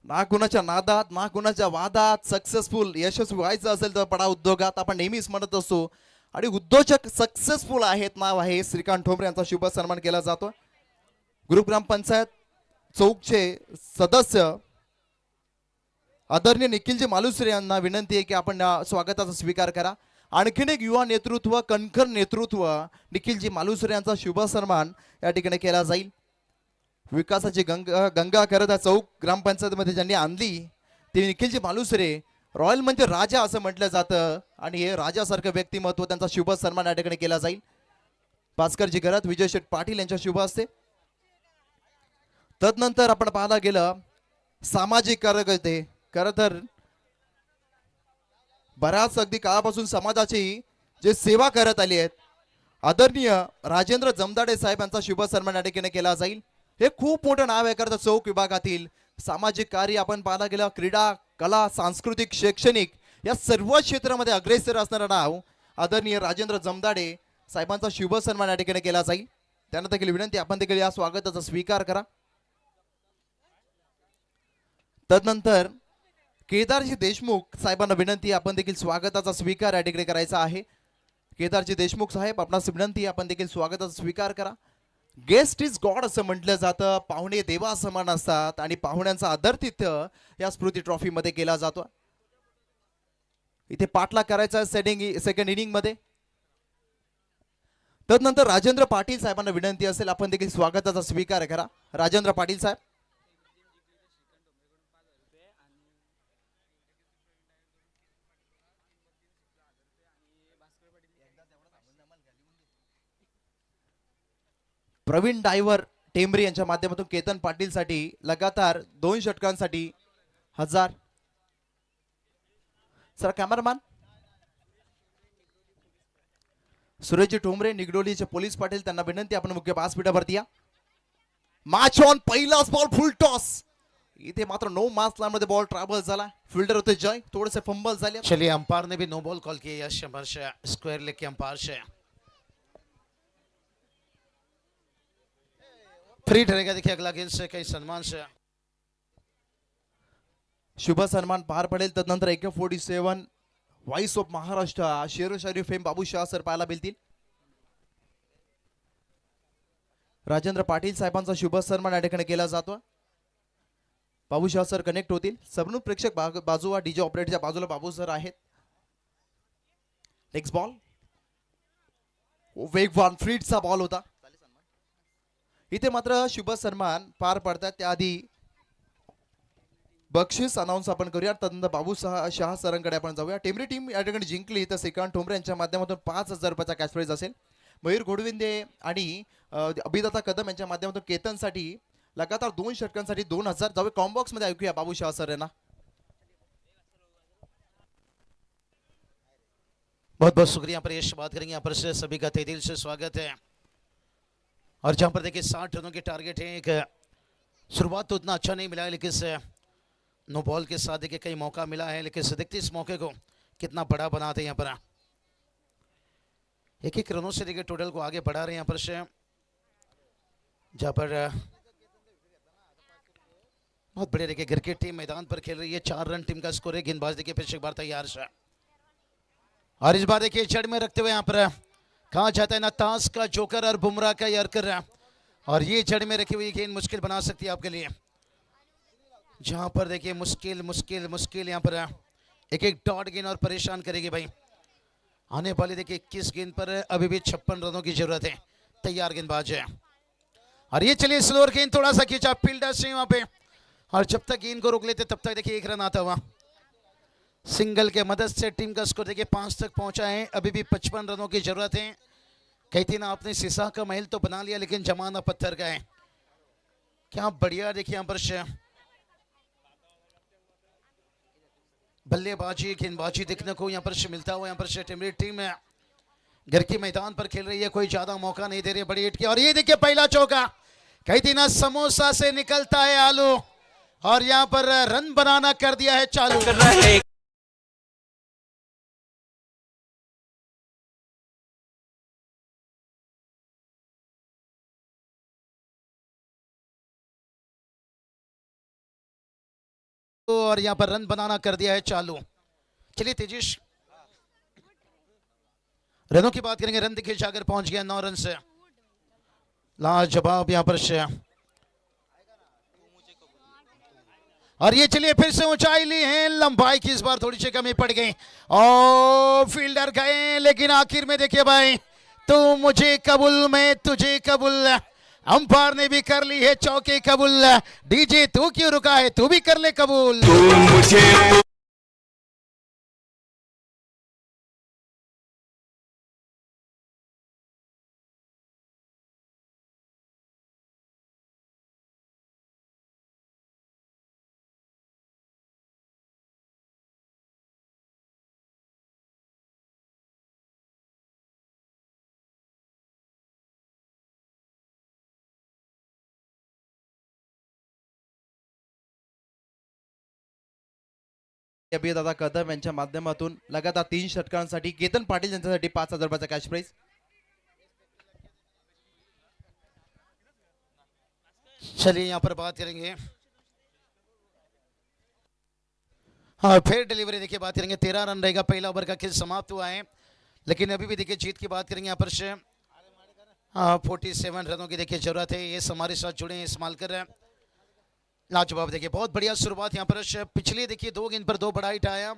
ना कुणाच्या नादात ना कुणाच्या वादात सक्सेसफुल यशस्वी व्हायचं असेल तर पडा उद्योगात आपण नेहमीच म्हणत असतो. आणि उद्योजक सक्सेसफुल आहेत नाव आहे श्रीकांत ठोंबरे यांचा शुभ सन्मान केला जातो. ग्रुप ग्रामपंचायत चौकचे सदस्य आदरणीय निखिलजी मालुसरे यांना विनंती आहे की आपण स्वागताचा स्वीकार करा. आणखीन एक युवा नेतृत्व कणखर नेतृत्व निखिलजी मालुसरे यांचा शुभ सन्मान या ठिकाणी केला जाईल. विकासाची गंगा करत चौक ग्रामपंचायतमध्ये ज्यांनी आणली ते निखिलजी मालुसरे. रॉयल म्हणजे राजा असं म्हटलं जातं आणि हे राजासारखं व्यक्तिमत्व त्यांचा शुभ सन्मान या ठिकाणी केला जाईल. भास्करजी घरात विजय शेठ पाटील यांच्या शुभ हस्ते. तदनंतर आपण पाहायला गेलं सामाजिक कार्यकर्ते. खरं तर बऱ्याच अगदी काळापासून समाजाची जे सेवा करत आली आहेत आदरणीय राजेंद्र जमदाडे साहेब यांचा शुभ सन्मान या ठिकाणी केला जाईल. हे खूप मोठं नाव आहे. खरं तर चौक विभागातील सामाजिक कार्य आपण पाहायला गेलं क्रीडा कला सांस्कृतिक शैक्षणिक या सर्व क्षेत्रामध्ये अग्रेसर असणारं नाव आदरणीय राजेंद्र जमदाडे साहेबांचा शुभ सन्मान या ठिकाणी केला जाईल. त्यांना देखील विनंती आपण देखील या स्वागताचा स्वीकार करा. तदनंतर केदारजी देशमुख साहेबांना विनंती, आपण देखील स्वागताचा स्वीकार या ठिकाणी करायचा आहे. केदारजी देशमुख साहेब, आपणास विनंती, आपण देखील स्वागताचा स्वीकार करा. गेस्ट इज गॉड असं म्हटलं जातं. पाहुणे देवा समान असतात आणि पाहुण्यांचा आदरातिथ्य या स्मृती ट्रॉफी मध्ये केला जातो. इथे पाठलाग करायचा सेकंड इनिंग मध्ये. तदनंतर राजेंद्र पाटील साहेबांना विनंती असेल, आपण देखील स्वागताचा स्वीकार करा. राजेंद्र पाटील साहेब. प्रवीण डायव्हर टेंबरी यांच्या माध्यमातून केतन पाटील साठी लगातार 2 षटकांसाठी 1000. Sir cameraman सुरेशजी Thombare निगडोलीचे police Patil, त्यांना विनंती, आपण मुख्य व्यासपीठावरती या. Match on. पहिलाच बॉल फुल टॉस. इथे मात्र नो मार्क्स लाइन मध्ये बॉल ट्रॅव्हल झाला. फिल्डर होते जय, थोडेसे फंबल झाले. चलिए अंपायर ने भी नो बॉल कॉल किया. यश अंपायर से स्क्वायर लेग के अंपायर से फ्री ठहरेगा. देखिए अगला गेंद से कई सन्मान से शुभ सन्मान पार पडेल. तदनंतर AK-47 व्हॉइस ऑफ महाराष्ट्र शेरशायरी फेम बाबू शाह सर पाहायला मिळतील. राजेंद्र पाटील साहेबांचा शुभ सन्मान या ठिकाणी केला जातो. बाबू शाह सर कनेक्ट होतील. सबनू प्रेक्षक बाजूला डीजे ऑपरेटरच्या बाजूला बाबू सर आहेत. नेक्स्ट बॉल वेगवान फ्रीटचा बॉल होता. इथे मात्र शुभ सन्मान पार पडतात. त्याआधी बक्षीस अनाउन्स आपण करूया. तदनंतर बाबू शाह सरांकडे आपण जाऊया. टेंबरी टीम या ठिकाणी जिंकली तर श्रीकांत ठोंबरे यांच्या माध्यमातून 5000 रुपयाचा कॅश प्राइज असेल. मयूर घोडविंदे आणि अभिदाता कदम यांच्या माध्यमातून केतनसाठी लगातार 2 षटकांसाठी 2000. जाऊया कॉम्बॉक्स मध्ये ऐकूया बाबू शाह सर यांना. बहुत बहुत शुक्रिया. पर यश बात करेंगे यहाँ पर से सभी का तहे दिल से स्वागत है. और जहाँ पर देखिए 60 रनों के टारगेट है. एक शुरुआत तो उतना अच्छा नहीं मिला है, लेकिन से नो बॉल के साथ देखिए कई मौका मिला है, लेकिन से देखते इस मौके को कितना बड़ा बनाते हैं. यहाँ पर एक रनों से देखिए टोटल को आगे बढ़ा रहे हैं यहाँ पर से, जहाँ पर बहुत बढ़िया देखिए क्रिकेट टीम मैदान पर खेल रही है. 4 रन टीम का स्कोर है. गेंदबाज देखिए फिर से एक बार तैयार से, और इस बार देखिए जड़ में रखते हुए यहाँ पर कहा जाता है ना, ताश का जोकर और बुमराह का यर्कर, और ये जड़ में रखी हुई गेंद मुश्किल बना सकती है आपके लिए. जहां पर देखिए मुश्किल मुश्किल मुश्किल यहाँ पर एक डॉट गेंद और परेशान करेगी भाई. आने वाली देखिए 21 गेंद पर अभी भी 56 रनों की जरूरत है. तैयार गेंदबाज है, और ये चलिए स्लोअर गेंद थोड़ा सा खींचा फील्डर से वहां पे, और जब तक गेंद को रोक लेते तब तक देखिए 1 रन आता हुआ. सिंगल के मदद से टीम का स्कोर देखिए 5 तक पहुंचा है. अभी भी 55 रनों की जरूरत है. कहती ना आपने शीशा का महल तो बना लिया, लेकिन जमाना पत्थर का है. क्या बढ़िया देखिए यहाँ पर बल्लेबाजी गेंदबाजी देखने को यहाँ पर मिलता हुआ. यहाँ पर टेमरी टीम है, घर के मैदान पर खेल रही है, कोई ज्यादा मौका नहीं दे रही. बड़ी हिट की, और ये देखिए पहला चौका. कहती ना समोसा से निकलता है आलू, और यहाँ पर रन बनाना कर दिया है चालू. और यहाँ पर रन बनाना कर दिया है चालू. चलिए तेजिश, रनों की बात करेंगे. रन देखिए जाकर पहुंच गया 9 रन से. लाजवाब यहाँ पर से, और ये चलिए फिर से ऊंचाई ली है. लंबाई की इस बार थोड़ी सी कमी पड़ गई, और फील्डर गए, लेकिन आखिर में देखिए भाई, तू मुझे कबूल मैं तुझे कबूल. अंपायर ने भी कर ली है चौके कबूल. डीजे तू क्यों रुका है, तू भी कर ले कबूल. अभिदाता कदम यांच्या माध्यमातून लगातार 3 षटकांसाठी केतन पाटील यांच्यासाठी 5000 रुपयाचा कॅश प्राइज. चलिए यहाँ पर बात करेंगे. हाँ फिर डिलीवरी देखिए बात करेंगे 13 रन रहेगा, पहला ओवर का खेल समाप्त हुआ है, लेकिन अभी भी देखिए जीत की बात करेंगे यहाँ पर से 47 रनों की देखिए जरूरत है। ये हमारे साथ जुड़े हैं इस्माइल लाजवाब देखिए बहुत बढ़िया शुरुआत यहाँ पर पिछले देखिए 2 गेंद पर 2 बड़ा हिट आया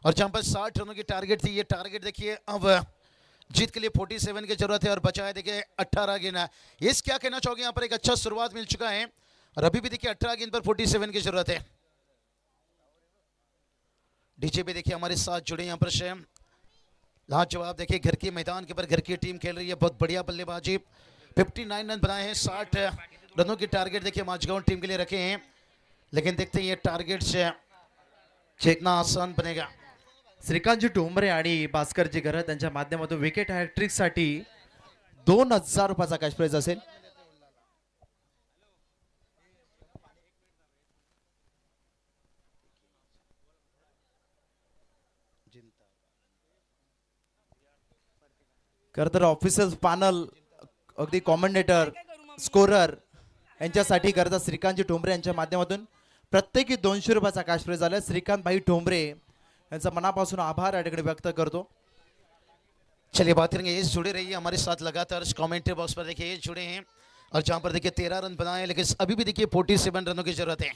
और जहाँ पर 60 रनों की टारगेट थी, ये टारगेट देखिए अब जीत के लिए 47 की जरूरत है और बचा है देखिए 18 गेंद। इस क्या कहना चाहोगे, यहाँ पर एक अच्छा शुरुआत मिल चुका है और अभी भी देखिए 18 गेंद पर 47 की जरूरत है। डीजे भी देखिए हमारे साथ जुड़े यहाँ पर लाजवाब देखिए घर के मैदान के ऊपर घर की टीम खेल रही है, बहुत बढ़िया बल्लेबाजी। 59 रन बनाए हैं, 60 रनों की टारगेट देखिए माझगांव टीम के लिए रखे हैं, लेकिन देखते हैं ये टारगेट से कितना आसान बनेगा। श्रीकांतजी ठोंबरे आणि भास्करजी घरत यांच्या माध्यमातून विकेट हॅट्रिक साठी 2000 रुपयाचा कॅश प्राइज असेल। खरं तर ऑफिसर्स पॅनल अगदी कॉमेंटेटर स्कोरर यांच्यासाठी करता श्रीकांतजी ठोंबरे यांच्या माध्यमातून प्रत्येकी 200 रुपयाचा कॅश प्राइज आला। श्रीकांत भाई ठोंबरे यांचा मनापासून आभार या ठिकाणी व्यक्त करतो। चलिए बात करेंगे, ये जुड़े रहिए हमारे साथ लगातार कमेंट्री बॉक्स पर देखिए ये जुड़े हैं और जहां पर देखिए 13 रन बनाए, लेकिन अभी भी देखिए 47 रनों की जरूरत है।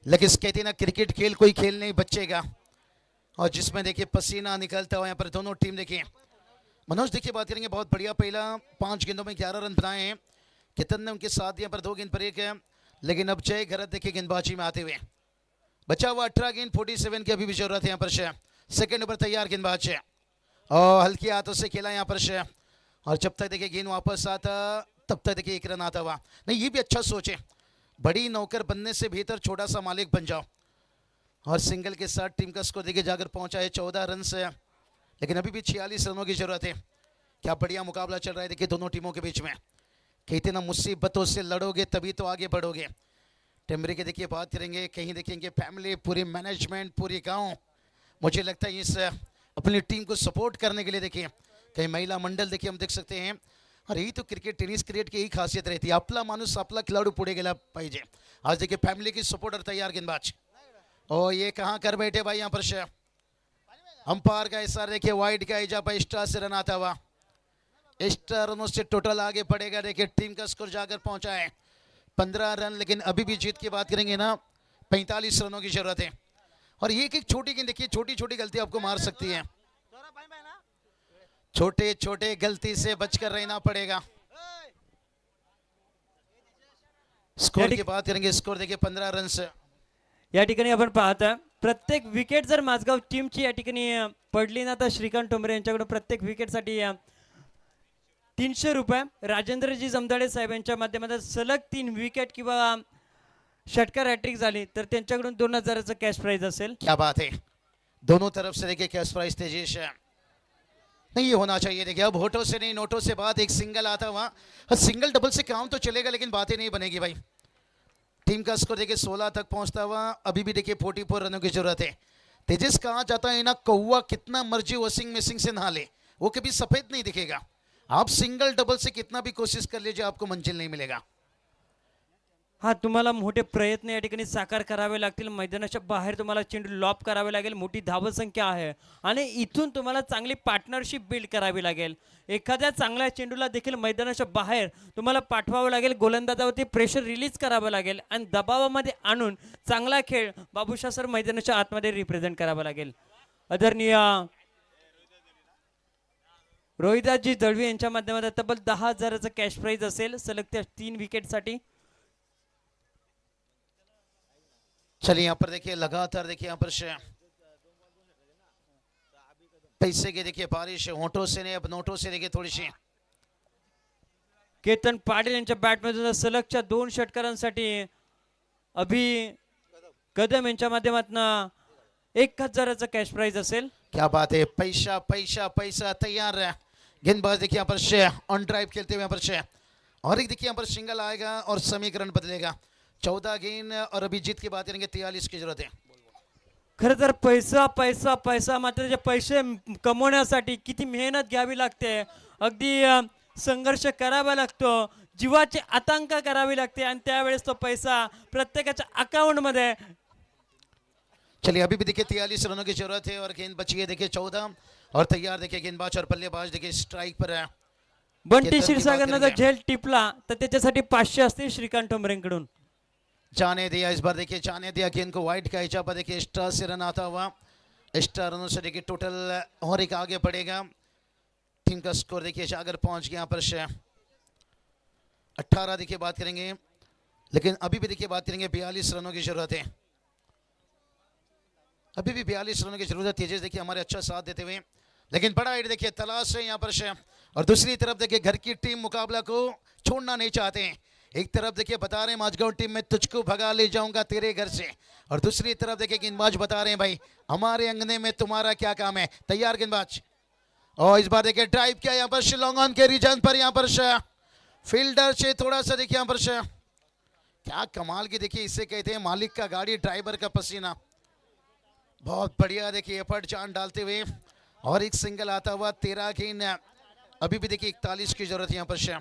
लेकिन कहते हैं ना क्रिकेट खेल कोई खेल नहीं बचेगा और जिसमें देखिए पसीना निकलता हुआ यहाँ पर दोनों टीम देखिए। मनोज देखिए बात करेंगे बहुत बढ़िया, पहला 5 गेंदों में 11 रन बनाए हैं, कितन ने उनके साथ यहाँ पर 2 गेंद पर 1 है, लेकिन अब जय घरत देखिए गेंदबाजी में आते हुए बचा हुआ 18 गेंद 47 की अभी भी जरूरत है यहाँ पर सेकंड ओवर तैयार गेंदबाज है और हल्की हाथों से खेला यहाँ पर और जब तक देखिए गेंद वापस आता तब तक देखिए 1 रन आता हुआ नहीं, ये भी अच्छा सोच है, बड़ी नौकर बनने से बेहतर छोटा सा मालिक बन जाओ। और सिंगल के साथ टीम का स्कोर देखिए जाकर पहुंचा है 14 रन से, लेकिन अभी भी 46 रनों की जरूरत है। क्या बढ़िया मुकाबला चल रहा है देखिए दोनों टीमों के बीच में। कहते ना मुसीबतों से लड़ोगे तभी तो आगे बढ़ोगे। टेम्बरी के देखिए बात करेंगे, कहीं देखेंगे फैमिली पूरी मैनेजमेंट पूरी गांव मुझे लगता है इस अपनी टीम को सपोर्ट करने के लिए देखिए कहीं महिला मंडल देखिए हम देख सकते हैं। और यही तो क्रिकेट टेनिस क्रिकेट की यही खासियत रहती है, आपला माणूस आपला खिलाडू पुढे गेला पाहिजे। आज देखिए फैमिली की सपोर्टर तैयार गेंदबाज और ये कहाँ कर बैठे भाई यहाँ पर अंपायर का इशारा देखिए वाइड का इजाफा एक्स्ट्रा से रन आता हुआ, एक्स्ट्रा रनों से टोटल आगे पड़ेगा। देखिए टीम का स्कोर जाकर पहुंचा है 15 रन, लेकिन अभी भी जीत की बात करेंगे ना 45 रनों की जरूरत है। और ये एक छोटी गेंद देखिए, छोटी छोटी गलती आपको मार सकती है, छोटे छोटे गलती से बचकर रहना पड़ेगा। स्कोर की बात करेंगे, स्कोर देखिए 15 रन से। या ठिकाणी आपण पाहता प्रत्येक विकेट जर माझगाव टीमची या ठिकाणी पडली ना तर श्रीकांत ठोंबरे यांच्याकडून प्रत्येक विकेटसाठी 300 रुपये, राजेंद्रजी जमदाडे साहेब यांच्या माध्यमातून सलग 3 विकेट किंवा षटकार हॅट्रिक झाली तर त्यांच्याकडून 2000चं कॅश प्राइज असेल। क्या बात है, दोनों तरफ से देखिए कैश प्राइस तेजीश है। नहीं ये होना चाहिए देखिए, अब होठों से नहीं नोटों से बात, एक सिंगल आता हुआ सिंगल डबल से काम तो चलेगा लेकिन बातें नहीं बनेगी भाई। टीम का स्कोर देखिए 16 तक पहुंचता हुआ, अभी भी देखिए 44 रनों की जरूरत है। तेजस कहा जाता है ना कौवा कितना मर्जी वॉशिंग मशीन से नहा ले वो कभी सफेद नहीं दिखेगा। आप सिंगल डबल से कितना भी कोशिश कर लीजिए आपको मंजिल नहीं मिलेगा। हा तुम्हाला मोठे प्रयत्न या ठिकाणी साकार करावे लागतील, मैदानाच्या बाहेर तुम्हाला चेंडू लॉप करावे लागेल, मोठी धावसंख्या आहे आणि इथून तुम्हाला चांगली पार्टनरशिप बिल्ड करावी लागेल। एखाद्या चांगल्या चेंडूला देखील मैदानाच्या बाहेर तुम्हाला पाठवावं लागेल, गोलंदाजावरती प्रेशर रिलीज करावं लागेल आणि दबावामध्ये आणून चांगला खेळ बाबूशाह सर मैदानाच्या आतमध्ये रिप्रेझेंट करावा लागेल। आदरणीय रोहिदासजी दळवी यांच्या माध्यमातून तब्बल 10,000चं कॅश प्राइज असेल सलग त्या 3 विकेटसाठी। चलिए यहाँ पर देखिए लगातार देखिए यहाँ पर पैसे के देखिए बारिश होठों से नहीं अब नोटों से देखिए थोड़ी सी। केतन पाटील यांच्या बॅटमधून सलगच्या 2 षटकारांसाठी अभि कदम यांच्या माध्यमातून 1000चं कॅश प्राइज असेल। क्या बात है, पैसा पैसा पैसा तैयार है। गेंदबाज देखिए यहाँ पर ऑन ड्राइव खेलते हुए यहाँ पर और एक देखिए यहाँ पर सिंगल आएगा और समीकरण बदलेगा। 14 गेंद और अभी जीत की बात करेंगे 43 की जरूरत है। खरं तर पैसा पैसा पैसा मात्र जे पैसे कमवण्यासाठी किती मेहनत घ्यावी लागते, अगदी संघर्ष करावा लागतो, जीवाची आतंका करावी लागते आणि त्यावेळेस तो पैसा प्रत्येकाच्या अकाउंट मध्ये चलिए अभी भी देखिए 43 रनों की जरूरत है और गेंद बची है देखिए 14 और तैयार देखिए गेंदबाज और बल्लेबाज देखिए स्ट्राइक पर है. बंटी केतन की क्षीरसागरनं बात जर झेल टिपला तर त्याच्यासाठी 500 असतील श्रीकांत ठोंबरेंकडून. जाने दिया इस बार देखिए जाने दिया गेंद को वाइड का हिसाब देखिए एक्स्ट्रा से रन आता हुआ. एक्स्ट्रा रनों से देखिए टोटल और एक आगे बढ़ेगा. टीम का स्कोर देखिए अगर पहुंच गया यहाँ पर 18 देखिए बात करेंगे लेकिन अभी भी देखिए बात करेंगे 42 रनों की जरूरत है. अभी भी 42 रनों की जरूरत है. तेजस देखिए हमारे अच्छा साथ देते हुए लेकिन बड़ा हिट देखिए तलाश है यहाँ पर और दूसरी तरफ देखिए घर की टीम मुकाबला को छोड़ना नहीं चाहते हैं. एक तरफ देखिए बता रहे हैं माझगांव टीम में तुझको भगा ले जाऊंगा तेरे घर से और दूसरी तरफ देखिए गेंदबाज बता रहे हैं भाई हमारे अंगने में तुम्हारा क्या काम है. तैयार गेंदबाज और इस बार देखिए ड्राइव किया यहाँ पर शिलोंग ऑन के रीजन पर यहाँ पर फील्डर से थोड़ा सा देखिए यहाँ पर क्या कमाल की देखिए इसे कहते हैं मालिक का गाड़ी ड्राइवर का पसीना. बहुत बढ़िया देखिए एफर्ट जान डालते हुए और एक सिंगल आता हुआ 13 गेंद. अभी भी देखिए 41 की जरूरत है यहाँ पर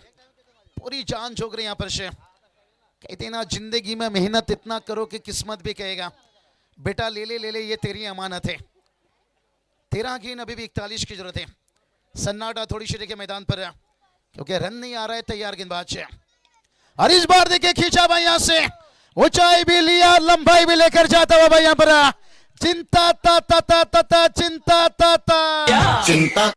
पूरी जान झोंक रहे यहाँ पर कहते हैं ना जिंदगी में मेहनत इतना करो कि किस्मत भी कहेगा बेटा ले ले ये तेरी अमानत है. 13 गेंद अभी भी 41 की जरूरत है. सन्नाटा थोड़ी सी देखिए मैदान पर क्योंकि रन नहीं आ रहा है. तैयार गेंदबाज और इस बार देखिए खींचा भाई यहाँ से ऊंचाई भी लिया लंबाई भी लेकर जाता हुआ भाई यहाँ पर चिंता ता ता ता ता ता चिंता ता ता चिंता.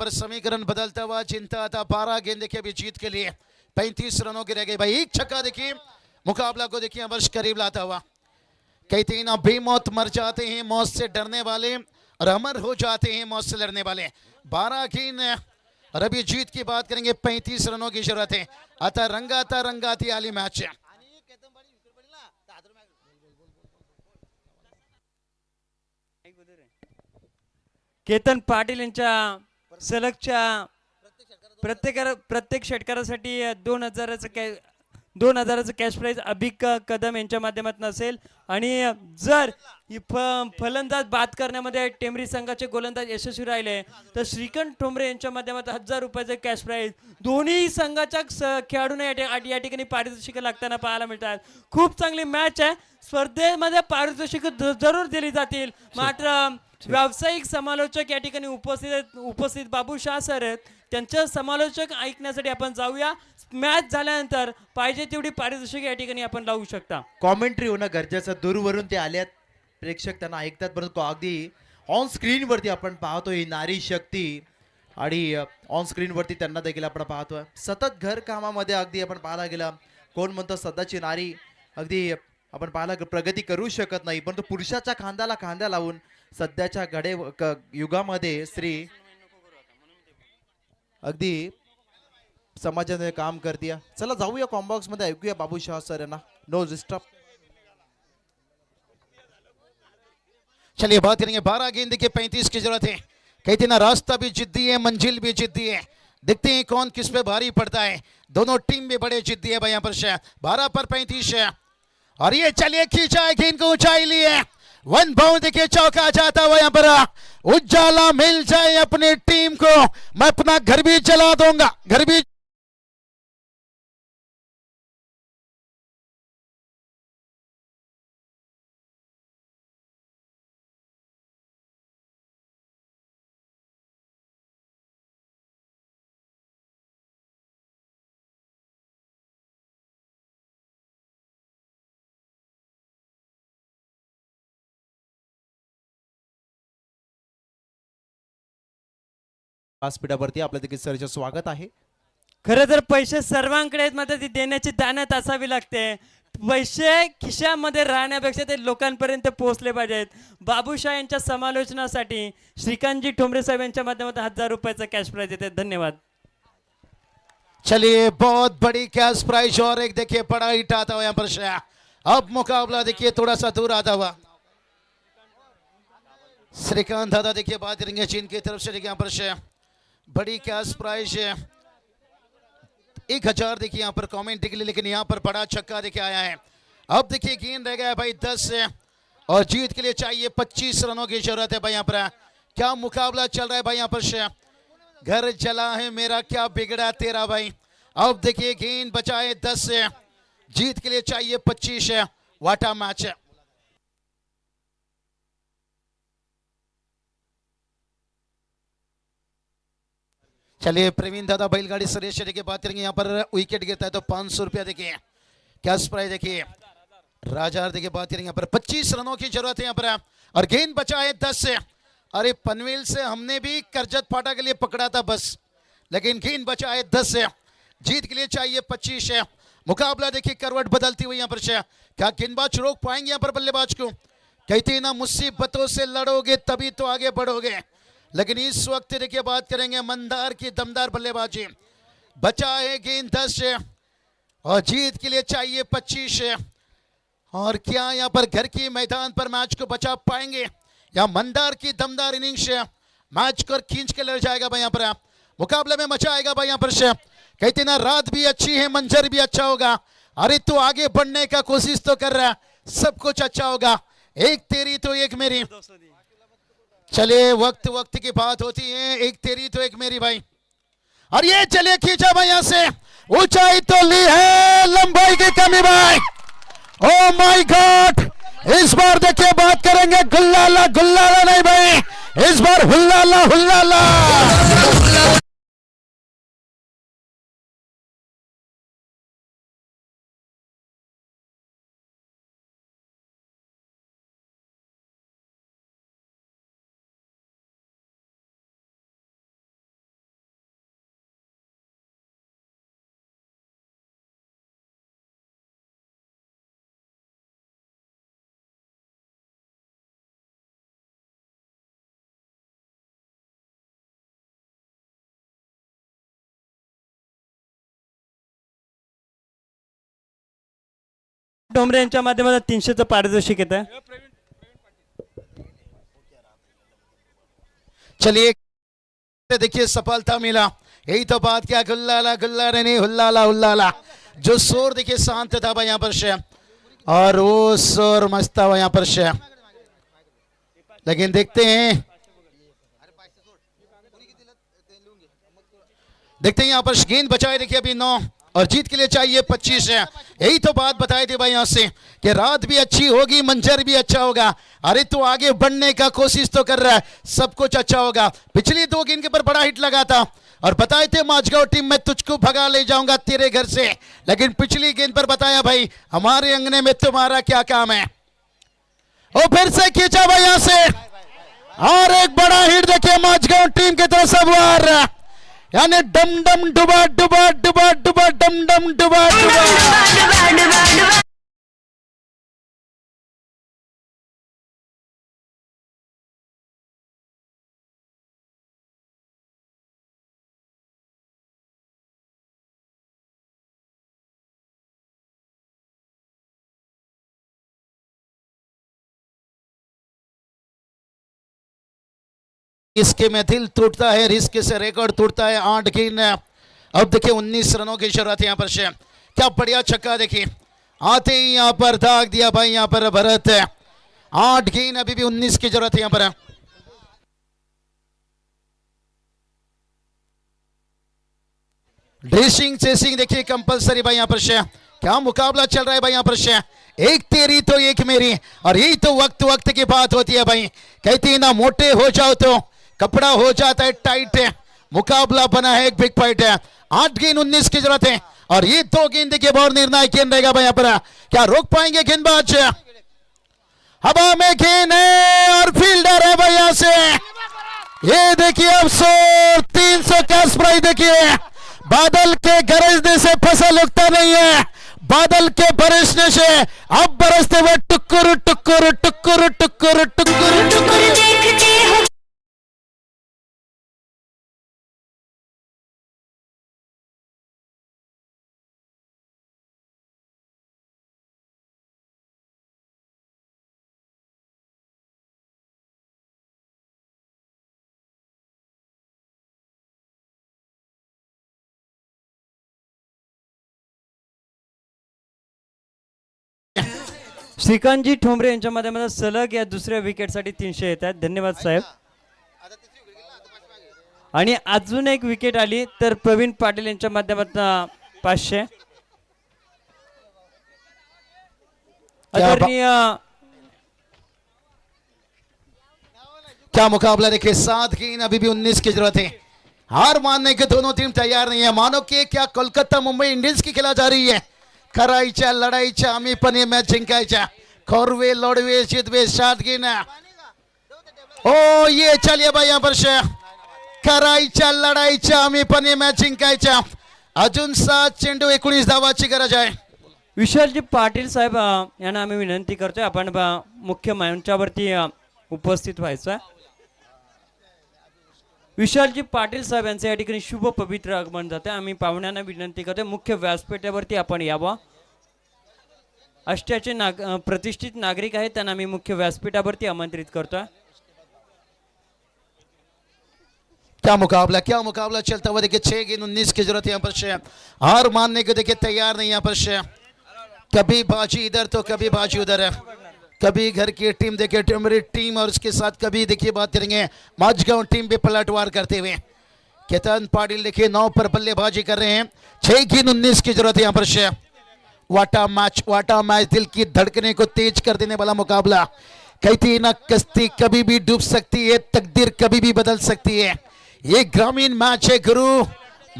पर समीकरण बदलता हुआ चिंता था. 12 गेंद देखिए अभी जीत के लिए 35 रनों के रह गए भाई. एक छक्का देखिए मुकाबला को देखिए वर्ष करीब लाता हुआ. कहते हैं ना बेमौत मर जाते हैं मौत से डरने वाले और अमर हो जाते हैं मौत से लड़ने वाले. 12 गेंद और अभी जीत की बात करेंगे 35 रनों की जरूरत है. आता रंगाती आली मैच. केतन पाटील यांच्या सलगच्या प्रत्येक षटकारासाठी 2000चं कॅश प्राइज अभिक कदम यांच्या माध्यमातून असेल आणि जर फलंदाज बाद करण्यामध्ये टेंबरी संघाचे गोलंदाज यशस्वी राहिले तर श्रीकांत ठोंबरे यांच्या माध्यमातून 1000 रुपयाचं कॅश प्राइज दोन्ही संघाच्या खेळाडूंना या ठिकाणी पारितोषिक लागताना पाहायला मिळतात. खूप चांगली मॅच आहे. स्पर्धेमध्ये पारितोषिक जरूर दिली जातील मात्र व्यावसायिक समालोचक या ठिकाणी उपस्थित बाबू शाह सर आहेत. त्यांचं समालोचक ऐकण्यासाठी आपण जाऊया. मॅच झाल्यानंतर पाहिजे तेवढी पारितोषिक या ठिकाणी आपण लावू शकता. कॉमेंट्री होणं गरजेचं. दूरवरून ते आल्यात प्रेक्षक त्यांना ऐकतात परंतु अगदी ऑन स्क्रीन वरती आपण पाहतोय नारी शक्ती आणि ऑन स्क्रीन वरती त्यांना देखील आपण पाहतोय. सतत घर कामामध्ये अगदी आपण पाहायला गेलं कोण म्हणतो सदाची नारी अगदी आपण पाहायला प्रगती करू शकत नाही परंतु पुरुषाच्या खांद्याला खांद्या लावून सध्याच्या युगामध्ये स्त्री अगदी समाजाने काम करते. चला जाऊया कॉम्बॉक्स मध्ये ऐकूया बाबू शाह सर यांना. No disturb. चलिए बात करेंगे 12 गेंद के 35 की जरूरत है. कहते ना रास्ता भी जिद्दी है मंजिल भी जिद्दी है. देखते हैं कौन किस पे भारी पड़ता है. दोनों टीम भी बड़े जिद्दी है भाई यहाँ पर 12 पर 35 है और ये चलिए खींचा है गेंद को ऊंचाई लिए 1 बाउंड देखिए चौका जाता हुआ यहाँ पर उजाला मिल जाए अपनी टीम को मैं अपना घर भी जला दूंगा. घर भी व्यासपीठावरती आपल्या देखील सरचे स्वागत आहे. खरं तर पैसे सर्वांकडे आहेत मात्र ती देण्याची दानत असावी लागते. पैसे खिशामध्ये राहण्यापेक्षा ते लोकांपर्यंत पोहोचले पाहिजेत. बाबूशाह यांच्या समालोचनासाठी श्रीकांतजी ठोंबरे साहेब यांच्या माध्यमातून 1000 रुपयाचा कॅश प्राइज येते. धन्यवाद. चलिए बहुत बड़ी कैश प्राइज और एक देखिए बड़ा हिट आता हुआ यहाँ पर अब मुकाबला देखिए थोड़ा सा दूर आता हुआ. श्रीकांत दादा देखिए बात करेंगे चीन की तरफ से देखिए यहाँ पर बड़ी कैश प्राइज 1000 देखिए यहाँ पर कमेंट के लिए, लेकिन यहाँ पर बड़ा छक्का देखिए आया है। अब देखिए गेंद रह गया है भाई 10 से, और जीत के लिए चाहिए 25 रनों की जरूरत है भाई। यहाँ पर क्या मुकाबला चल रहा है भाई। यहाँ पर घर जला है मेरा, क्या बिगड़ा तेरा भाई। अब देखिए गेंद बचाए 10 से, जीत के लिए चाहिए 25 है। वाटा मैच है। चलिए प्रवीण दादा बैलगाड़ी सरेश के बात करेंगे। यहाँ पर विकेट गिरता है तो 500 रुपया देखिए कैश प्राइज देखिए। राजा देखिए बात करेंगे। यहाँ पर 25 रनों की जरूरत है यहाँ पर, और गेंद बचा है 10 से। अरे पनवेल से हमने भी करजत फाटा के लिए पकड़ा था बस, लेकिन गेंद बचा है 10 से, जीत के लिए चाहिए 25 है। मुकाबला देखिए करवट बदलती हुई यहाँ पर क्या गेंदबाज रोक पाएंगे यहाँ पर बल्लेबाज को। कहते हैं ना मुसीबतों से लड़ोगे तभी तो आगे बढ़ोगे, लेकिन इस वक्त देखिए बात करेंगे मंदार की दमदार बल्लेबाजी। बचा है गेंद 10 से, और जीत के लिए चाहिए 25 है। और क्या यहाँ पर घर की मैदान पर मैच को बचा पाएंगे, या मंदार की दमदार इनिंग्स मैच को खींच के ले जाएगा भाई। यहाँ पर मुकाबले में मचा आएगा भाई। यहाँ पर कहते ना रात भी अच्छी है मंजर भी अच्छा होगा। अरे तू आगे बढ़ने का कोशिश तो कर रहा है, सब कुछ अच्छा होगा। एक तेरी तो एक मेरी। चले वक्त वक्त की बात होती है, एक तेरी तो एक मेरी भाई। और ये चले खींचा भाई यहाँ से, ऊंचाई तो ली है, लंबाई की कमी भाई। ओ माय गॉड, इस बार देखिए बात करेंगे गुल्लाला गुल्लाला नहीं भाई, इस बार हुल्लाला हुल्लाला। डोंबरे यांच्या माध्यमातून 300चं पारितोषिक येत आहे। चलिए देखिए सफलता मिला, यही तो बात। क्या गुल्लाला गुल्लाला नहीं हुल्लाला हुल्लाला। जो शोर देखिए शांत था भाई यहाँ पर और वो शोर मस्त था यहाँ पर लेकिन देखते हैं यहाँ पर गेंद बचाए देखिए अभी 9, और जीत के लिए चाहिए 25 है। यही तो बात बताई थी भाई यहाँ से कि रात भी अच्छी होगी मंजर भी अच्छा होगा। अरे तू आगे बढ़ने का कोशिश तो कर रहा है, सब कुछ अच्छा होगा। पिछली 2 गेंद के ऊपर बड़ा हिट लगा था और बताए थे माझगांव टीम मैं तुझको भगा ले जाऊंगा तेरे घर से, लेकिन पिछली गेंद पर बताया भाई हमारे अंगने में तुम्हारा क्या काम है। और फिर से खींचा भाई यहाँ से, और एक बड़ा हिट देखिए माझगांव टीम की तरफ से वार, यानी डम डम डुबा डुबा डुबा डुबा डम डम डुबा डुबा। इसके में दिल टूटता है, रिस्क से रिकॉर्ड टूटता है। 8 गेंद, अब देखिए 19 रनों की जरूरत है यहाँ पर क्या बढ़िया छक्का देखिए आते ही यहाँ पर दाग दिया भाई यहाँ पर भरत। 8 गेंद, अभी भी 19 की जरूरत है यहाँ पर। ड्रेसिंग चेसिंग देखिए कंपलसरी भाई यहाँ पर क्या मुकाबला चल रहा है भाई यहाँ पर एक तेरी तो एक मेरी, और यही तो वक्त वक्त की बात होती है भाई। कहती है ना मोटे हो जाओ तो कपड़ा हो जाता है टाइट है। मुकाबला बना है, एक बिग फाइट है। 8 गेंद 19 की जरूरत है, और ये 2 गेंद देखिए बहुत निर्णायक गेंद रहेगा भाई यहाँ पर। क्या रोक पाएंगे गेंदबाज? हवा में गेंद है और फील्डर है भाई यहाँ से। ये देखिए अब 300 कैश प्राइज देखिए। बादल के गरजने से फसल उगता नहीं है, बादल के बरसने से अब बरसते हुए टुकुर टुकुर टुकुर टुकुर टुकुर टुकुर। श्रीकांतजी ठोंबरे यांच्या माध्यमातून सलग या दुसऱ्या विकेटसाठी 300 येत आहेत. धन्यवाद साहेब. आणि अजून एक विकेट आली तर प्रवीण पाटील यांच्या माध्यमातून 500. आदरणीय क्या मुकाबला देखिए, 7 गेंद अभी भी 19 की जरूरत है. हार मानने के दोनों टीम तैयार नहीं है. मानो कि क्या कोलकाता मुंबई इंडियन्स की खेला जा रही है. करायच्या लढाईच्या आम्ही पण हे मॅच जिंकायच्या. खोरवे लोडवे जितवे 7 गेंद. ओ ये चलिए भाई यहाँ पर से करायच्या लढाईच्या आम्ही पण हे मॅच जिंकायच्या. अजून 7 चेंडू 19 धावाची गरज आहे. विशालजी पाटील साहेब यांना आम्ही विनंती करतोय आपण मुख्य मंचावरती उपस्थित व्हायचं. विशालजी पाटील साहेब यांचे या ठिकाणी शुभ पवित्र आगमन जाते. आम्ही पाहुण्यांना विनंती करतोय मुख्य व्यासपीठावरती आपण यावं. आष्ट्याचे प्रतिष्ठित नागरिक आहेत त्यांना आम्ही मुख्य व्यासपीठावरती आमंत्रित करतोय. क्या मुकाबला चलता हुआ देखिए. 6 गेंद 19 की जरूरत है यहाँ पर से. हार मानने को देखिए तैयार नहीं यहाँ पर से. कभी बाजी इधर तो कभी बाजी उधर है. कभी घर की टीम देखिए टिमरी टीम और उसके साथ कभी देखिए बात करेंगे माझगांव टीम पे पलटवार करते हुए. केतन पाटिल देखिए 9 पर बल्लेबाजी कर रहे हैं. 6 गेंद 19 की जरूरत है यहाँ पर से. वाटा मैच दिल की धड़कने को तेज कर देने वाला मुकाबला. कहती ना कश्ती कभी भी डूब सकती है, तकदीर कभी भी बदल सकती है. ये ग्रामीण मैच है गुरु.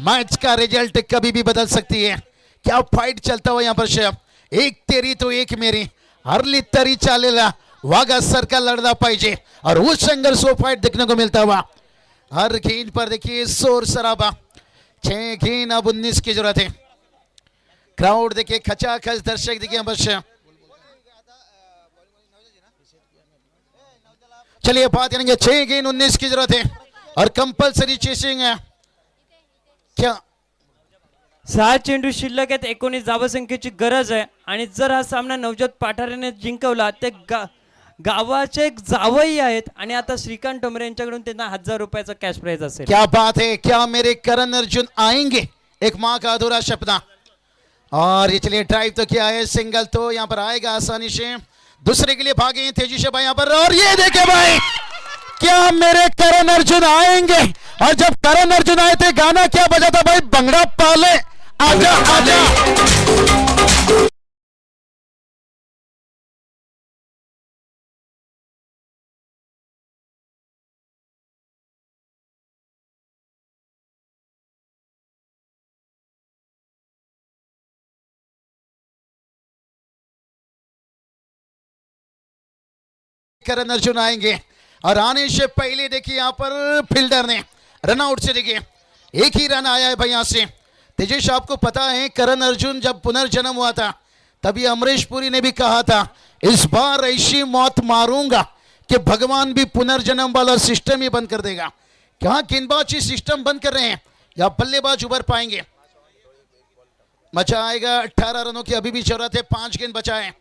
मैच का रिजल्ट कभी भी बदल सकती है. क्या फाइट चलता हुआ यहाँ पर से. एक तेरी तो एक मेरी. हरली तरी चालेला वाघा सरका लड़ना पाहिजे और उस संघर्ष को फाइट देखने को मिलता हुआ. हर गेंद पर देखिए शोर शराबा. 6 गेंद अब 19 की जरूरत है. क्राउड देखिए खचाखच. दर्शक देखिए यहाँ पर से. चलिए बात करेंगे. 6 गेंद 19 की जरूरत है और कंपल्सरी चेसिंग है. क्या 6 चेंडू शिल्लक आहेत. 19 धावसंख्येची गरज आहे. आणि जर हा सामना नवजोत पाठारेने जिंकवला ते गावाचे एक जावई आहेत आणि आता श्रीकांत ठोंबरे यांच्याकडून त्यांना 1000 रुपयाचा कॅश प्राइज असेल. क्या बात है. क्या मेरे करण अर्जुन आएंगे. एक माँ का अधूरा सपना. और ये चलिए ड्राइव तो किया है. सिंगल तो यहाँ पर आएगा आसानी से. दूसरे के लिए भागे तेजी से भाई यहाँ पर. और ये देखे भाई क्या मेरे करण अर्जुन आएंगे. और जब करण अर्जुन आए थे गाना क्या बजा था भाई. भंगड़ा पाले आजा आजा. करण अर्जुन आएंगे और आने से पहले देखिए यहाँ पर फील्डर ने रन आउट से देखिए एक ही रन आया है भाई यहाँ से. तेजेश आपको पता है करण अर्जुन जब पुनर्जन्म हुआ था तभी अमरीश पुरी ने भी कहा था इस बार ऐसी मौत मारूंगा कि भगवान भी पुनर्जन्म वाला सिस्टम ही बंद कर देगा. क्या गेंदबाज ही सिस्टम बंद कर रहे हैं या बल्लेबाज उभर पाएंगे. मजा आएगा. 18 रनों की अभी भी जरूरत है. 5 गेंद बचाए.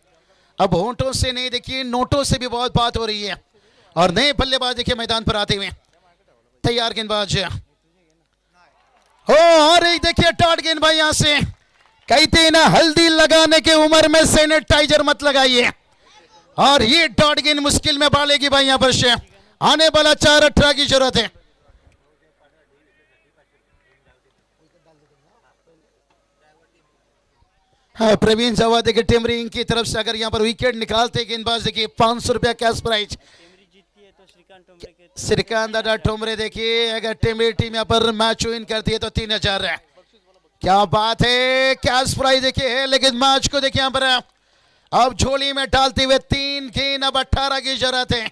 अब होंठों से नहीं देखिए नोटों से भी बहुत बात हो रही है. और नए बल्लेबाज देखिए मैदान पर आते हुए. तैयार गेंदबाज हो. और एक देखिए टॉट गेंदबाज यहां से. कहते ना हल्दी लगाने के उम्र में सैनिटाइजर मत लगाइए. और ये डॉट गेंद मुश्किल में डालेगी भाई यहां पर से. आने वाला 4-18 की जरूरत है. हाँ, प्रवीण जवा देखिए टेमरिंग की तरफ से अगर यहाँ पर विकेट निकालते गेंदबाज देखिए 500 रुपया कैश प्राइज. श्रीकांत दादा ठोंबरे देखिए अगर टेमरी टीम यहाँ पर मैच विन करती है तो 3000 है. क्या बात है. कैश प्राइज देखिए है लेकिन मैच को देखिए यहाँ पर अब झोली में डालते हुए 3 गेंद अब 18 की जरूरत है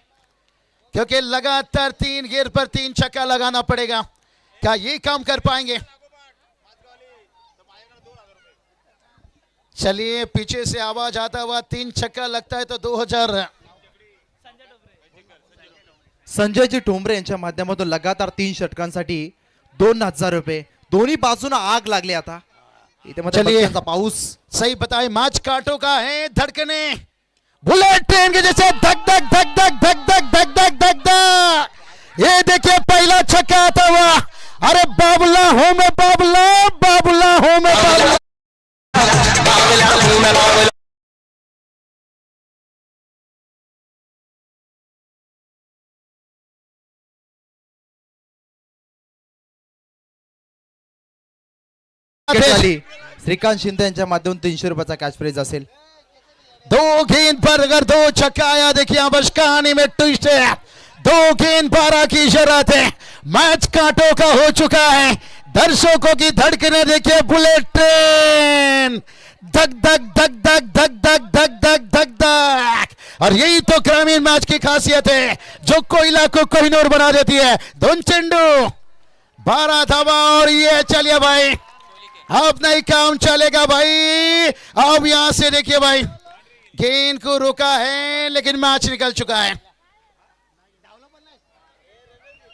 क्योंकि लगातार 3 गेंद पर 3 छक्का लगाना पड़ेगा. क्या ये काम कर पाएंगे. चलिए पीछे से आवाज आता हुआ 3 छक्का लगता है तो 2000. संजयजी ठोंबरे यांच्या माध्यमातून लगातार 3 षटकांसाठी 2000 रुपये. दोन्ही बाजूने आग लागली आता. इथे मध्ये चलिए. बच्चांचा पाऊस. सही बताए मैच कांटों का है. धड़कने बुलेट ट्रेन के जैसे धक धक धक धक धक धक धक धक धक धक. ये देखिए पहला छक्का आता हुआ. अरे बाबुला हो में बाबुला बाबुला हो में बाबुला. झाली. श्रीकांत शिंदे यांच्या माध्यमातून 300 रुपयाचा कॅश प्राइज असेल. 2 गेंद पर अगर 2 छक्का आया, देखिए अब कहानी में ट्विस्ट है. 2 गेंद 12 की जरूरत है. मैच कांटों का हो चुका है. दर्शकों की धड़कने देखिए, बुलेट ट्रेन धक धक धक धक धक धक धक धक धक धक. और यही तो ग्रामीण मैच की खासियत है, जो कोयला को कोहिनूर बना देती है. 2 चेंडू 12 धावा, और ये चलिए भाई, अब नहीं काम चलेगा भाई. अब यहां से देखिए भाई, गेंद को रोका है लेकिन मैच निकल चुका है.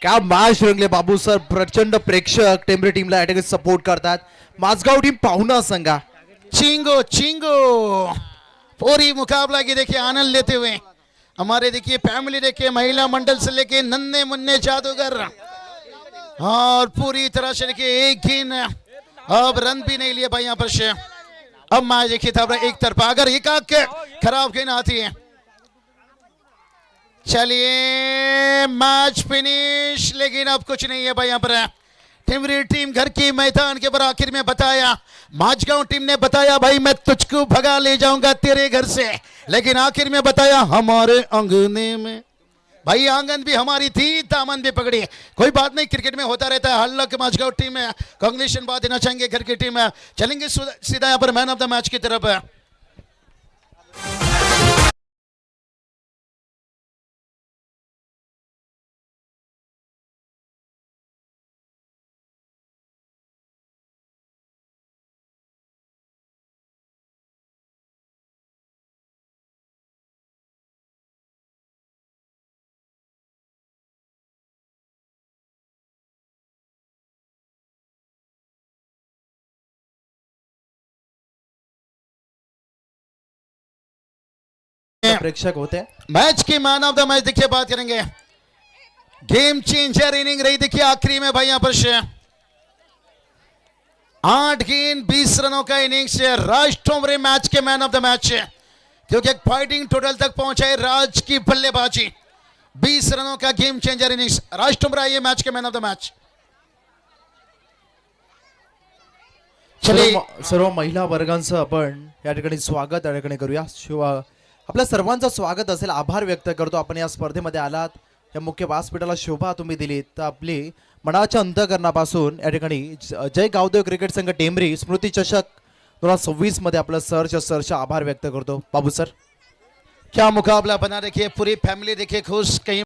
क्या मॅच रंगले बाबू सर. प्रचंड प्रेक्षक टेंबरी टीमला या ठिकाणी सपोर्ट करतात. माझगाव टीम पाहुणा संघा चिंगो चिंगो पूरी मुकाबला की देखिए आनंद लेते हुए हमारे देखिए फैमिली देखिए, महिला मंडल से लेके नन्हे मुन्ने जादूगर, और पूरी तरह से देखिए एक गेंद, अब रन भी नहीं लिए भाई यहाँ पर से. अब मैच देखिए था एक तरफा. अगर एक आग के खराब गेंद आती है, चलिए मैच फिनिश, लेकिन अब कुछ नहीं है भाई यहाँ पर. टिमरी टीम घर की मैदान के पर आखिर में बताया, माझगांव टीम ने बताया भाई मैं तुझको भगा ले जाऊंगा तेरे घर से, लेकिन आखिर में बताया हमारे अंगने में. भाई आंगन भी हमारी थी, दामन भी पकड़ी. कोई बात नहीं, क्रिकेट में होता रहता है. हल्लक माझगांव टीम में कांग्रेचुलेशन बात देना चाहेंगे घर की टीम में. चलेंगे सीधा यहाँ पर मैन ऑफ द मैच की तरफ. प्रेक्षक होते. मैच की मैन ऑफ द मैच देखिए बात करेंगे. गेम चेंजर इनिंग रही देखिए आखिरी में भाई यहाँ पर से. 8 गेंद 20 रनों का इनिंग से राज ठोंबरे मैच के मैन ऑफ द मैच है, क्योंकि एक फाइटिंग टोटल तक पहुंचाए राज की बल्लेबाजी. 20 रनों का गेम चेंजर इनिंग्स, राज ठोंबरे ये मैच के मैन ऑफ द मैच. चलिए सर्व महिला वर्गांचं आपण या ठिकाणी स्वागत या ठिकाणी करूया. आपल्या सर्वांचं स्वागत असेल. आभार व्यक्त करतो आपण या स्पर्धेमध्ये आलात, या मुख्य व्यासपीठाला शोभा तुम्ही दिलीत. तर आपली मनाच्या अंतःकरणापासून या ठिकाणी जय गावदेव क्रिकेट संघ टेंबरी स्मृती चषक 2026 मध्ये आपलं सरच आभार व्यक्त करतो. बाबू सर, क्या मुकाबला बना, देखिए पूरी फैमिली देखिए खुश. कहीं